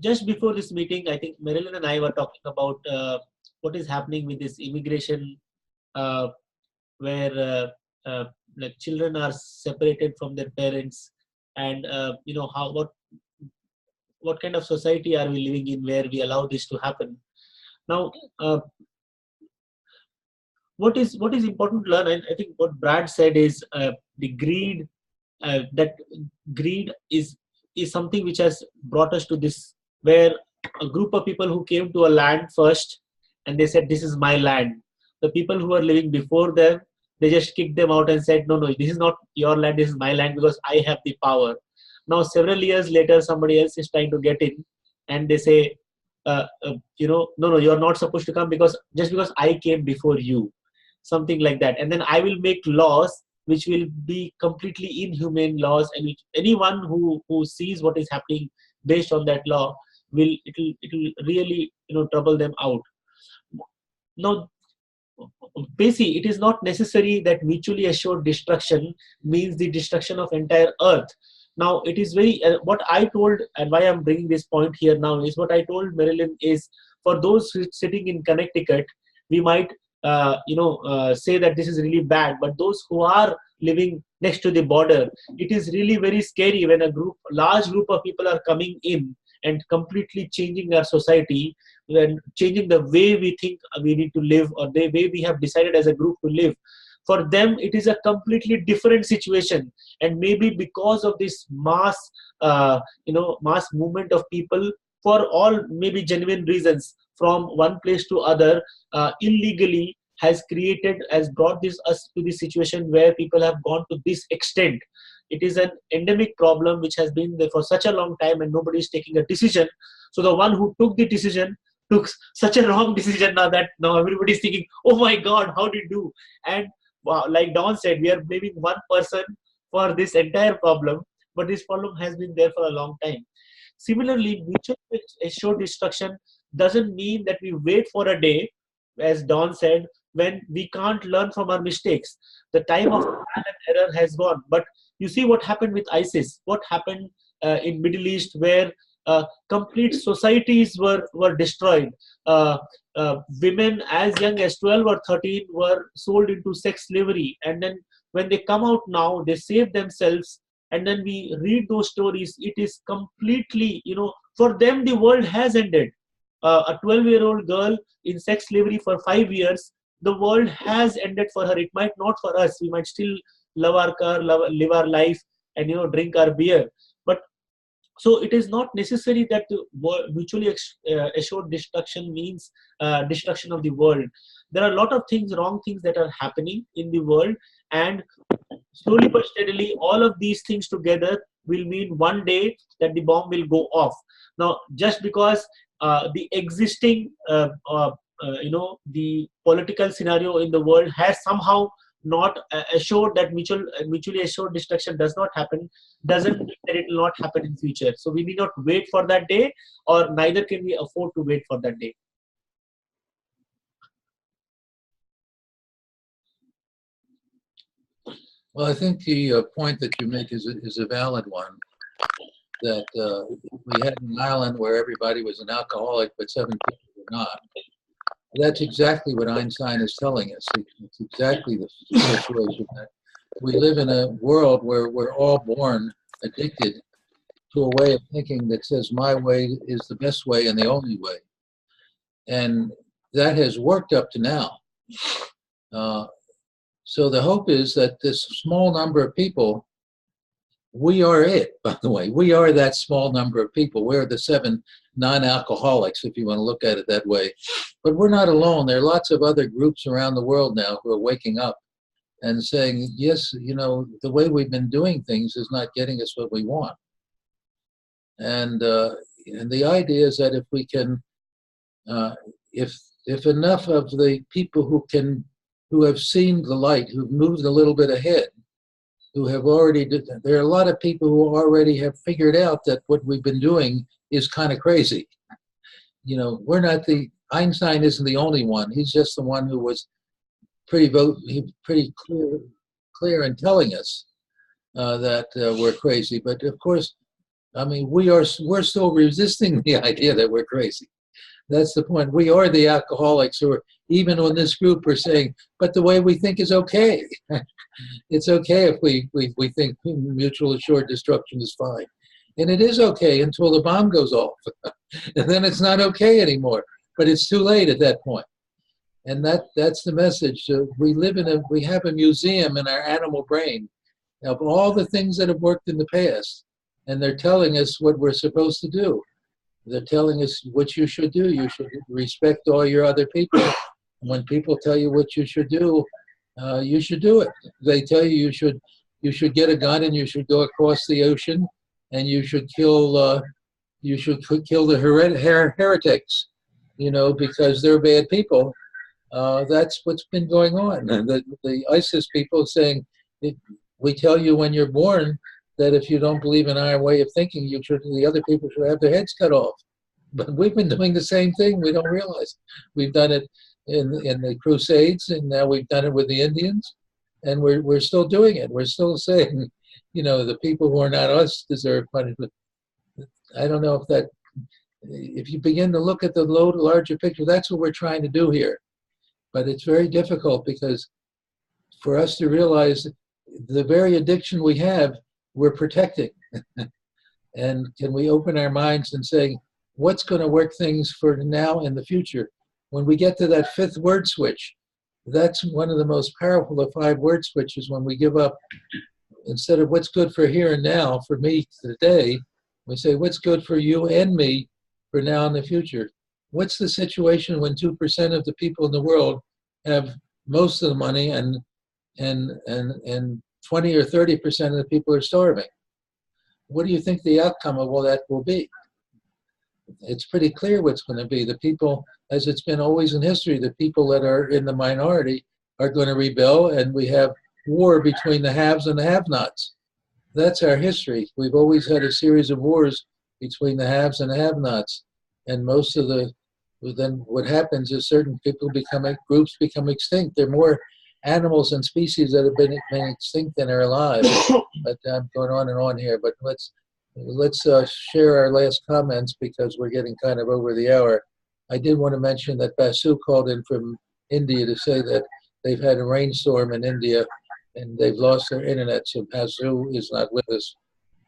Just before this meeting, I think Marilyn and I were talking about what is happening with this immigration, where like children are separated from their parents, and what kind of society are we living in where we allow this to happen? Now, what is important to learn, and I think what Brad said is the greed. That greed is something which has brought us to this, where a group of people who came to a land first and they said, this is my land. The people who are living before them, they just kicked them out and said, no, this is not your land, this is my land because I have the power. Now several years later, somebody else is trying to get in, and they say, no, you're not supposed to come because I came before you, something like that. And then I will make laws which will be completely inhumane laws, and which anyone who sees what is happening based on that law it will really trouble them out. Now, basically, it is not necessary that mutually assured destruction means the destruction of entire earth. Now, it is very what I told, and why I'm bringing this point here now is what I told Marilyn is, for those sitting in Connecticut, we might say that this is really bad, but those who are living next to the border, it is really very scary when a large group of people are coming in and completely changing our society, and changing the way we think we need to live, or the way we have decided as a group to live. For them, it is a completely different situation, and maybe because of this mass movement of people, for all maybe genuine reasons, from one place to other, illegally, has brought us to this situation where people have gone to this extent. It is an endemic problem which has been there for such a long time, and nobody is taking a decision. So the one who took the decision took such a wrong decision now everybody is thinking, oh my God, how did you do? And wow, like Don said, we are blaming one person for this entire problem, but this problem has been there for a long time. Similarly, mutual assured destruction doesn't mean that we wait for a day, as Don said, when we can't learn from our mistakes. The time of trial and error has gone. But you see what happened with ISIS, what happened in Middle East, where complete societies were destroyed. Women as young as 12 or 13 were sold into sex slavery, and then when they come out now, they save themselves, and then we read those stories. It is completely, for them the world has ended. A 12-year-old girl in sex slavery for 5 years, the world has ended for her. It might not for us. We might still love our car, live our life, and drink our beer. But so it is not necessary that mutually assured destruction means destruction of the world. There are a lot of wrong things that are happening in the world, and slowly but steadily, all of these things together will mean one day that the bomb will go off. Now, just because the existing, the political scenario in the world has somehow not assured that mutually assured destruction does not happen, doesn't mean that it will not happen in future. So we need not wait for that day, or neither can we afford to wait for that day. Well, I think the point that you make is a valid one. that we had an island where everybody was an alcoholic, but 7 people were not. That's exactly what Einstein is telling us. It's exactly the situation that we live in a world where we're all born addicted to a way of thinking that says my way is the best way and the only way. And that has worked up to now. So the hope is that this small number of people, we are it, by the way. We are that small number of people. We're the 7 non-alcoholics, if you want to look at it that way. But we're not alone. There are lots of other groups around the world now who are waking up and saying, yes, you know, the way we've been doing things is not getting us what we want. And the idea is that if we can, if enough of the people who have seen the light, who've moved a little bit ahead, who have already, there are a lot of people who already have figured out that what we've been doing is kind of crazy. You know, Einstein isn't the only one. He's just the one who was pretty clear in telling us that we're crazy. But of course, I mean, we're still resisting the idea that we're crazy. That's the point. We are the alcoholics who are, even on this group, are saying, but the way we think is okay. It's okay if we think mutual assured destruction is fine. And it is okay until the bomb goes off. And then it's not okay anymore. But it's too late at that point. And that's the message. We have a museum in our animal brain of all the things that have worked in the past. And they're telling us what we're supposed to do. They're telling us what you should do. You should respect all your other people. When people tell you what you should do it. They tell you you should get a gun and you should go across the ocean and you should kill the heretics, you know, because they're bad people. That's what's been going on. And the ISIS people saying, we tell you when you're born that if you don't believe in our way of thinking, the other people should have their heads cut off. But we've been doing the same thing. We don't realize. We've done it in the Crusades, and now we've done it with the Indians, and we're still doing it. We're still saying, you know, the people who are not us deserve punishment. I don't know if you begin to look at the larger picture, that's what we're trying to do here. But it's very difficult because for us to realize the very addiction we have, we're protecting. And can we open our minds and say, what's going to work things for now and the future? When we get to that 5th word switch, that's one of the most powerful of 5 word switches. When we give up, instead of what's good for here and now, for me today, we say what's good for you and me for now and the future. What's the situation when 2% of the people in the world have most of the money and 20 or 30% of the people are starving? What do you think the outcome of all that will be? It's pretty clear what's going to be. The people, as it's been always in history, the people that are in the minority are going to rebel, and we have war between the haves and the have-nots. That's our history. We've always had a series of wars between the haves and the have-nots. And then what happens is certain groups become extinct. There are more animals and species that have been extinct than are alive. But I'm going on and on here, but let's share our last comments because we're getting kind of over the hour. I did want to mention that Basu called in from India to say that they've had a rainstorm in India and they've lost their internet, so Basu is not with us.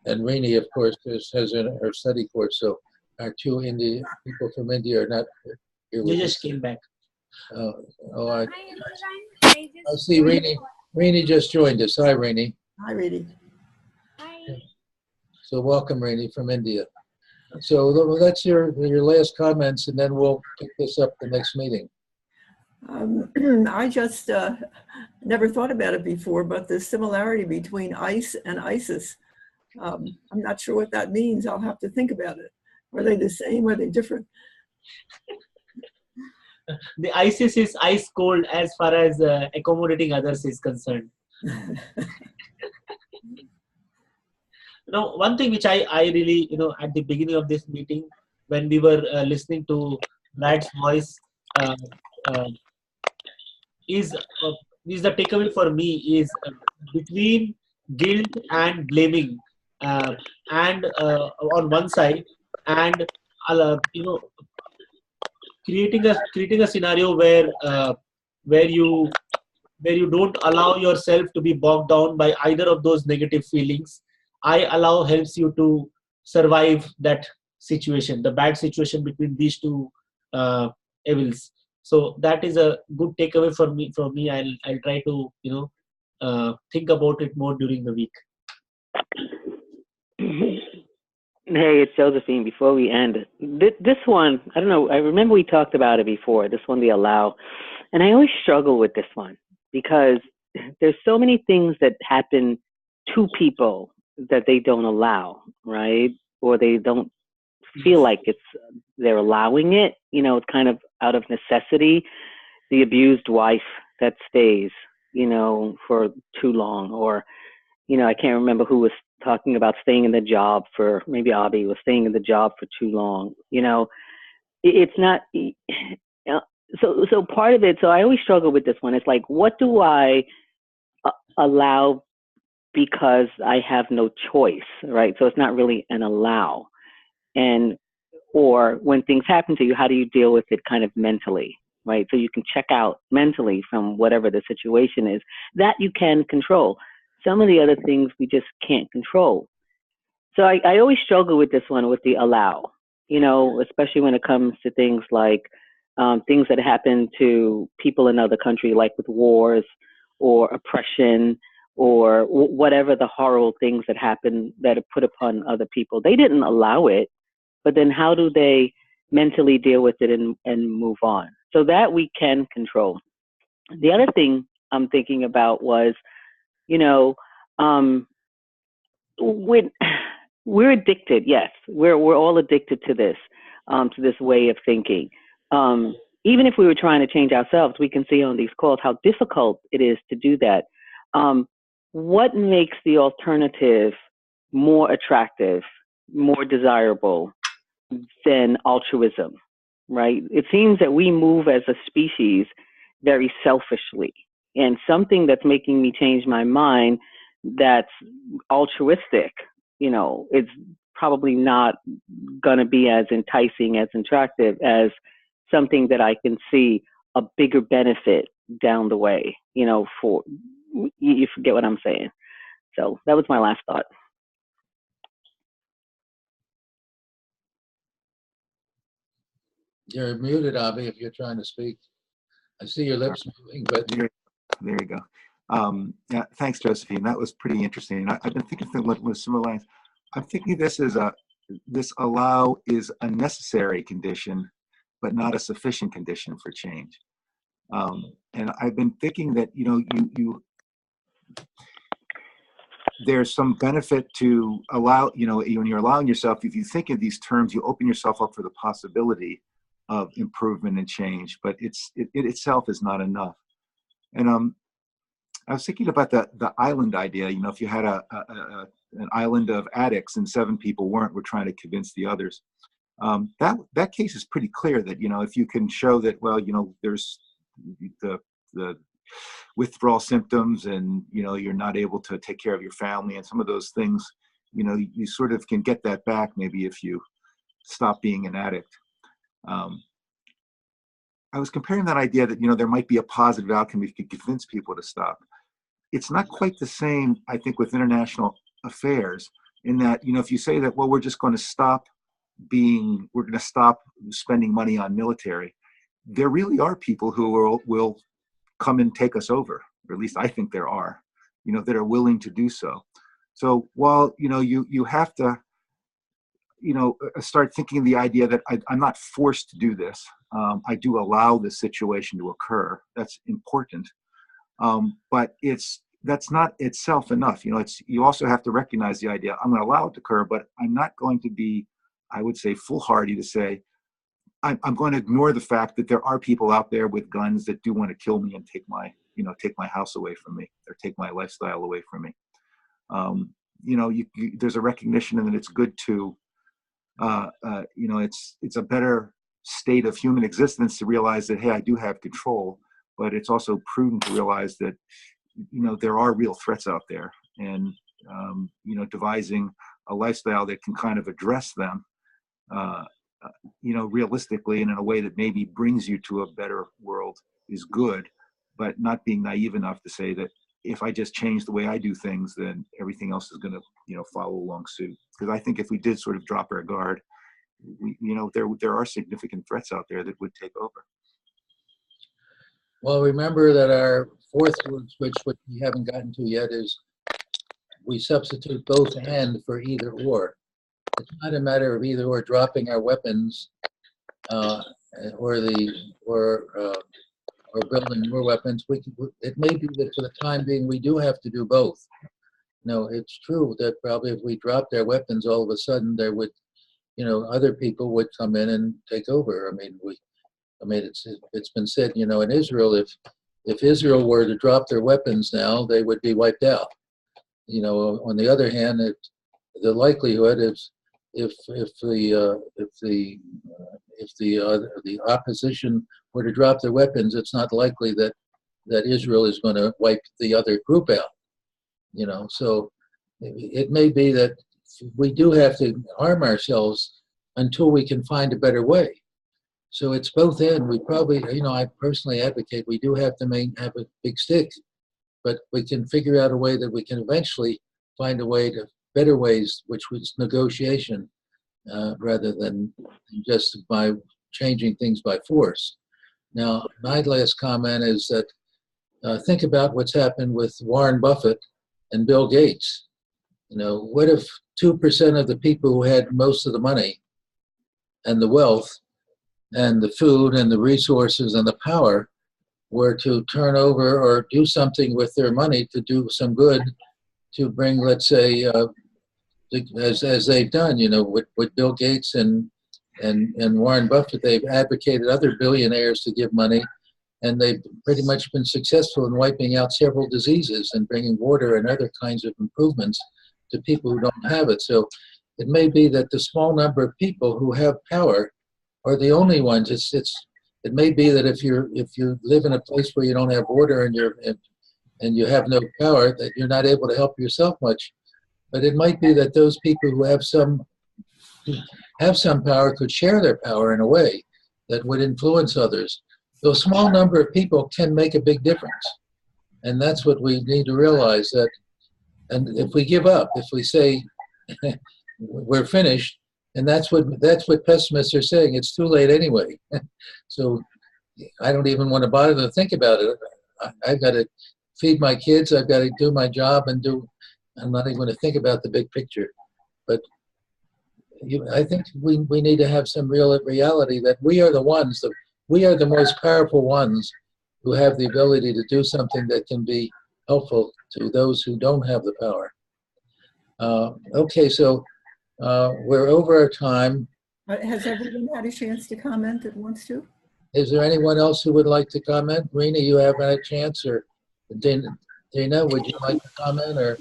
And Rini, of course, has her study course, so our 2 people from India are not here with us. They just came back. I see Rini. Rini just joined us. Hi, Rini. Hi, Reedy. So welcome, Rini, from India. So that's your last comments, and then we'll pick this up the next meeting. I just never thought about it before, but the similarity between ICE and ISIS, I'm not sure what that means. I'll have to think about it. Are they the same? Are they different? The ISIS is ice cold as far as accommodating others is concerned. Now, one thing which I really, at the beginning of this meeting, when we were listening to Brad's voice, is the takeaway for me is between guilt and blaming. and on one side, and you know, creating a scenario where you where you don't allow yourself to be bogged down by either of those negative feelings. I allow helps you to survive that situation, the bad situation between these two evils. So that is a good takeaway for me. From me, I'll try to think about it more during the week. Hey, it's Josephine. Before we end, this one, I don't know, I remember we talked about it before, this one, the allow. And I always struggle with this one because there's so many things that happen to people that they don't allow, right? Or they don't feel like they're allowing it. It's kind of out of necessity. The abused wife that stays, for too long, or I can't remember who was talking about staying in the job for, maybe Abhi was staying in the job for too long. It's not, so part of it, so I always struggle with this one. It's like, what do I allow because I have no choice, right? So it's not really an allow. Or when things happen to you, how do you deal with it kind of mentally, right? So you can check out mentally from whatever the situation is that you can control. Some of the other things we just can't control. So I always struggle with this one, with the allow, especially when it comes to things like things that happen to people in other countries, like with wars or oppression or whatever the horrible things that happen that are put upon other people. They didn't allow it, but then how do they mentally deal with it and move on? So that we can control. The other thing I'm thinking about was, when we're addicted, yes, we're all addicted to this way of thinking. Even if we were trying to change ourselves, we can see on these calls how difficult it is to do that. What makes the alternative more attractive, more desirable than altruism, right? It seems that we move as a species very selfishly, and something that's making me change my mind that's altruistic, it's probably not going to be as enticing, as attractive as something that I can see a bigger benefit down the way, for, you forget what I'm saying. So that was my last thought. You're muted, Abhi, if you're trying to speak. I see your lips moving, but There you go. Yeah, thanks, Josephine. That was pretty interesting. I've been thinking with similar lines. I'm thinking this allow is a necessary condition, but not a sufficient condition for change. And I've been thinking that there's some benefit to allow. When you're allowing yourself, if you think in these terms, you open yourself up for the possibility of improvement and change. But it itself is not enough. And I was thinking about the island idea. If you had an island of addicts and 7 people were trying to convince the others. That case is pretty clear that if you can show that, well, there's the withdrawal symptoms and you're not able to take care of your family and some of those things, you sort of can get that back maybe if you stop being an addict. I was comparing that idea that there might be a positive outcome if you could convince people to stop. It's not quite the same, I think, with international affairs, in that if you say that, well, we're going to stop spending money on military, there really are people who will come and take us over, or at least I think there are, that are willing to do so. So while you have to start thinking the idea that I'm not forced to do this. I do allow this situation to occur. That's important. But that's not itself enough. You also have to recognize the idea, I'm going to allow it to occur, but I'm not going to be, I would say, foolhardy to say, I'm going to ignore the fact that there are people out there with guns that do want to kill me and take my house away from me, or take my lifestyle away from me. There's a recognition that it's good to, it's a better state of human existence to realize that, hey, I do have control, but it's also prudent to realize that, there are real threats out there, and, devising a lifestyle that can kind of address them, realistically and in a way that maybe brings you to a better world is good, but not being naive enough to say that if I just change the way I do things, then everything else is going to, follow along suit. Because I think if we did sort of drop our guard, there are significant threats out there that would take over. Well, remember that our fourth word switch, which we haven't gotten to yet, is we substitute both and for either or. It's not a matter of either or dropping our weapons or building more weapons. It may be that for the time being we do have to do both. No, it's true that probably if we dropped our weapons, all of a sudden there would, other people would come in and take over. It's been said, in Israel, if Israel were to drop their weapons now, they would be wiped out. On the other hand, the likelihood is if the opposition were to drop their weapons, it's not likely that Israel is going to wipe the other group out. So it may be that we do have to arm ourselves until we can find a better way. So it's both and. We probably, I personally advocate we do have to have a big stick, but we can figure out a way that we can eventually find a way to better ways, which was negotiation, rather than just by changing things by force. Now, my last comment is that think about what's happened with Warren Buffett and Bill Gates. What if 2% of the people who had most of the money and the wealth and the food and the resources and the power were to turn over or do something with their money to do some good, to bring, let's say, as they've done, with Bill Gates and Warren Buffett, they've advocated other billionaires to give money, and they've pretty much been successful in wiping out several diseases and bringing water and other kinds of improvements to people who don't have it. So it may be that the small number of people who have power are the only ones. It may be that if you live in a place where you don't have water and you have no power, that you're not able to help yourself much. But it might be that those people who have some power could share their power in a way that would influence others. So a small number of people can make a big difference. And that's what we need to realize, that, and if we give up, if we say we're finished, and that's what pessimists are saying, it's too late anyway. So I don't even want to bother to think about it. I've got to feed my kids, I've got to do my job, I'm not even going to think about the big picture. But I think we need to have some real reality that we are the most powerful ones who have the ability to do something that can be helpful to those who don't have the power. Okay, so we're over our time. Has everyone had a chance to comment that wants to? Is there anyone else who would like to comment? Rena, you haven't had a chance, or Dana, would you like to comment? Or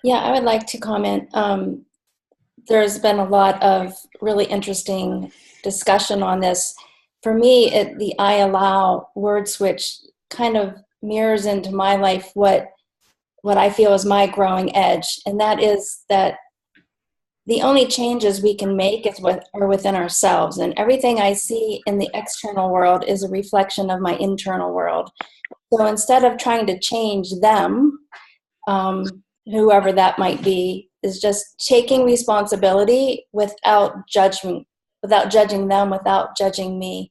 Yeah, I would like to comment. There's been a lot of really interesting discussion on this. For me, the I allow word switch kind of mirrors into my life what I feel is my growing edge, and that is that the only changes we can make are within ourselves, and everything I see in the external world is a reflection of my internal world. So instead of trying to change them, whoever that might be, is just taking responsibility without judging them, without judging me.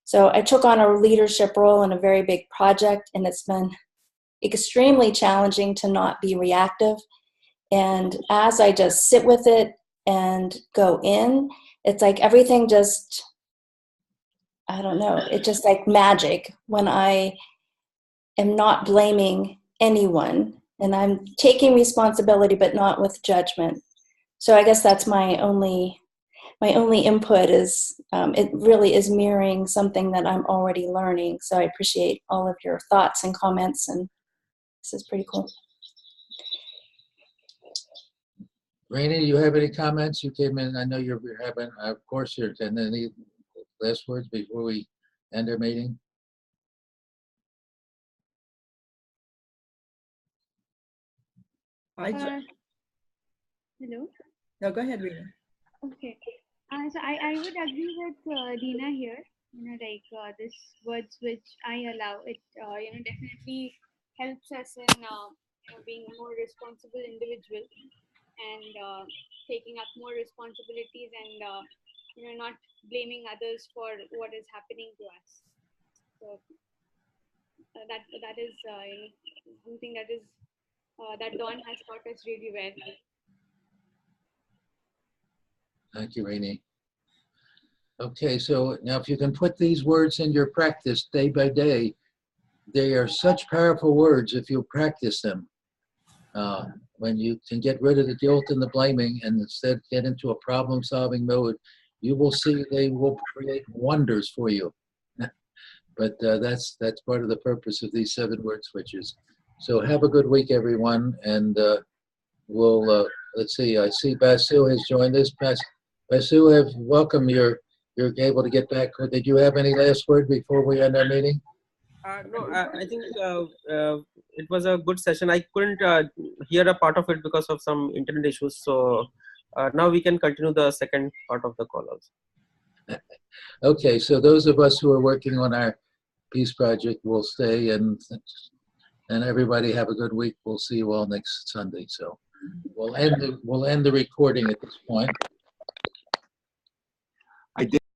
So I took on a leadership role in a very big project, and it's been extremely challenging to not be reactive. And as I just sit with it and go in, it's like everything just, I don't know, it's just like magic when I am not blaming anyone and I'm taking responsibility, but not with judgment. So I guess that's my only input is it really is mirroring something that I'm already learning. So I appreciate all of your thoughts and comments, and this is pretty cool. Rainey, do you have any comments? You came in, I know you're having, of course, you're attending. Any last words before we end our meeting? Hello. No, go ahead, Rita. Okay. So I would agree with Dina here. Like this words which I allow it, definitely helps us in, being a more responsible individual and taking up more responsibilities and, not blaming others for what is happening to us. So that is something that is that Dawn has taught us really well. Thank you, Rini. Okay, so now if you can put these words in your practice day by day, they are such powerful words if you practice them. When you can get rid of the guilt and the blaming and instead get into a problem-solving mode, you will see they will create wonders for you. But that's part of the purpose of these 7 word switches. So have a good week, everyone, and we'll let's see. I see Basu has joined us. Basu, welcome. You're able to get back. Did you have any last word before we end our meeting? No, I think it was a good session. I couldn't hear a part of it because of some internet issues. So now we can continue the second part of the call also. Okay, so those of us who are working on our Peace Project will stay, and everybody have a good week. We'll see you all next Sunday. So we'll end the recording at this point. I did.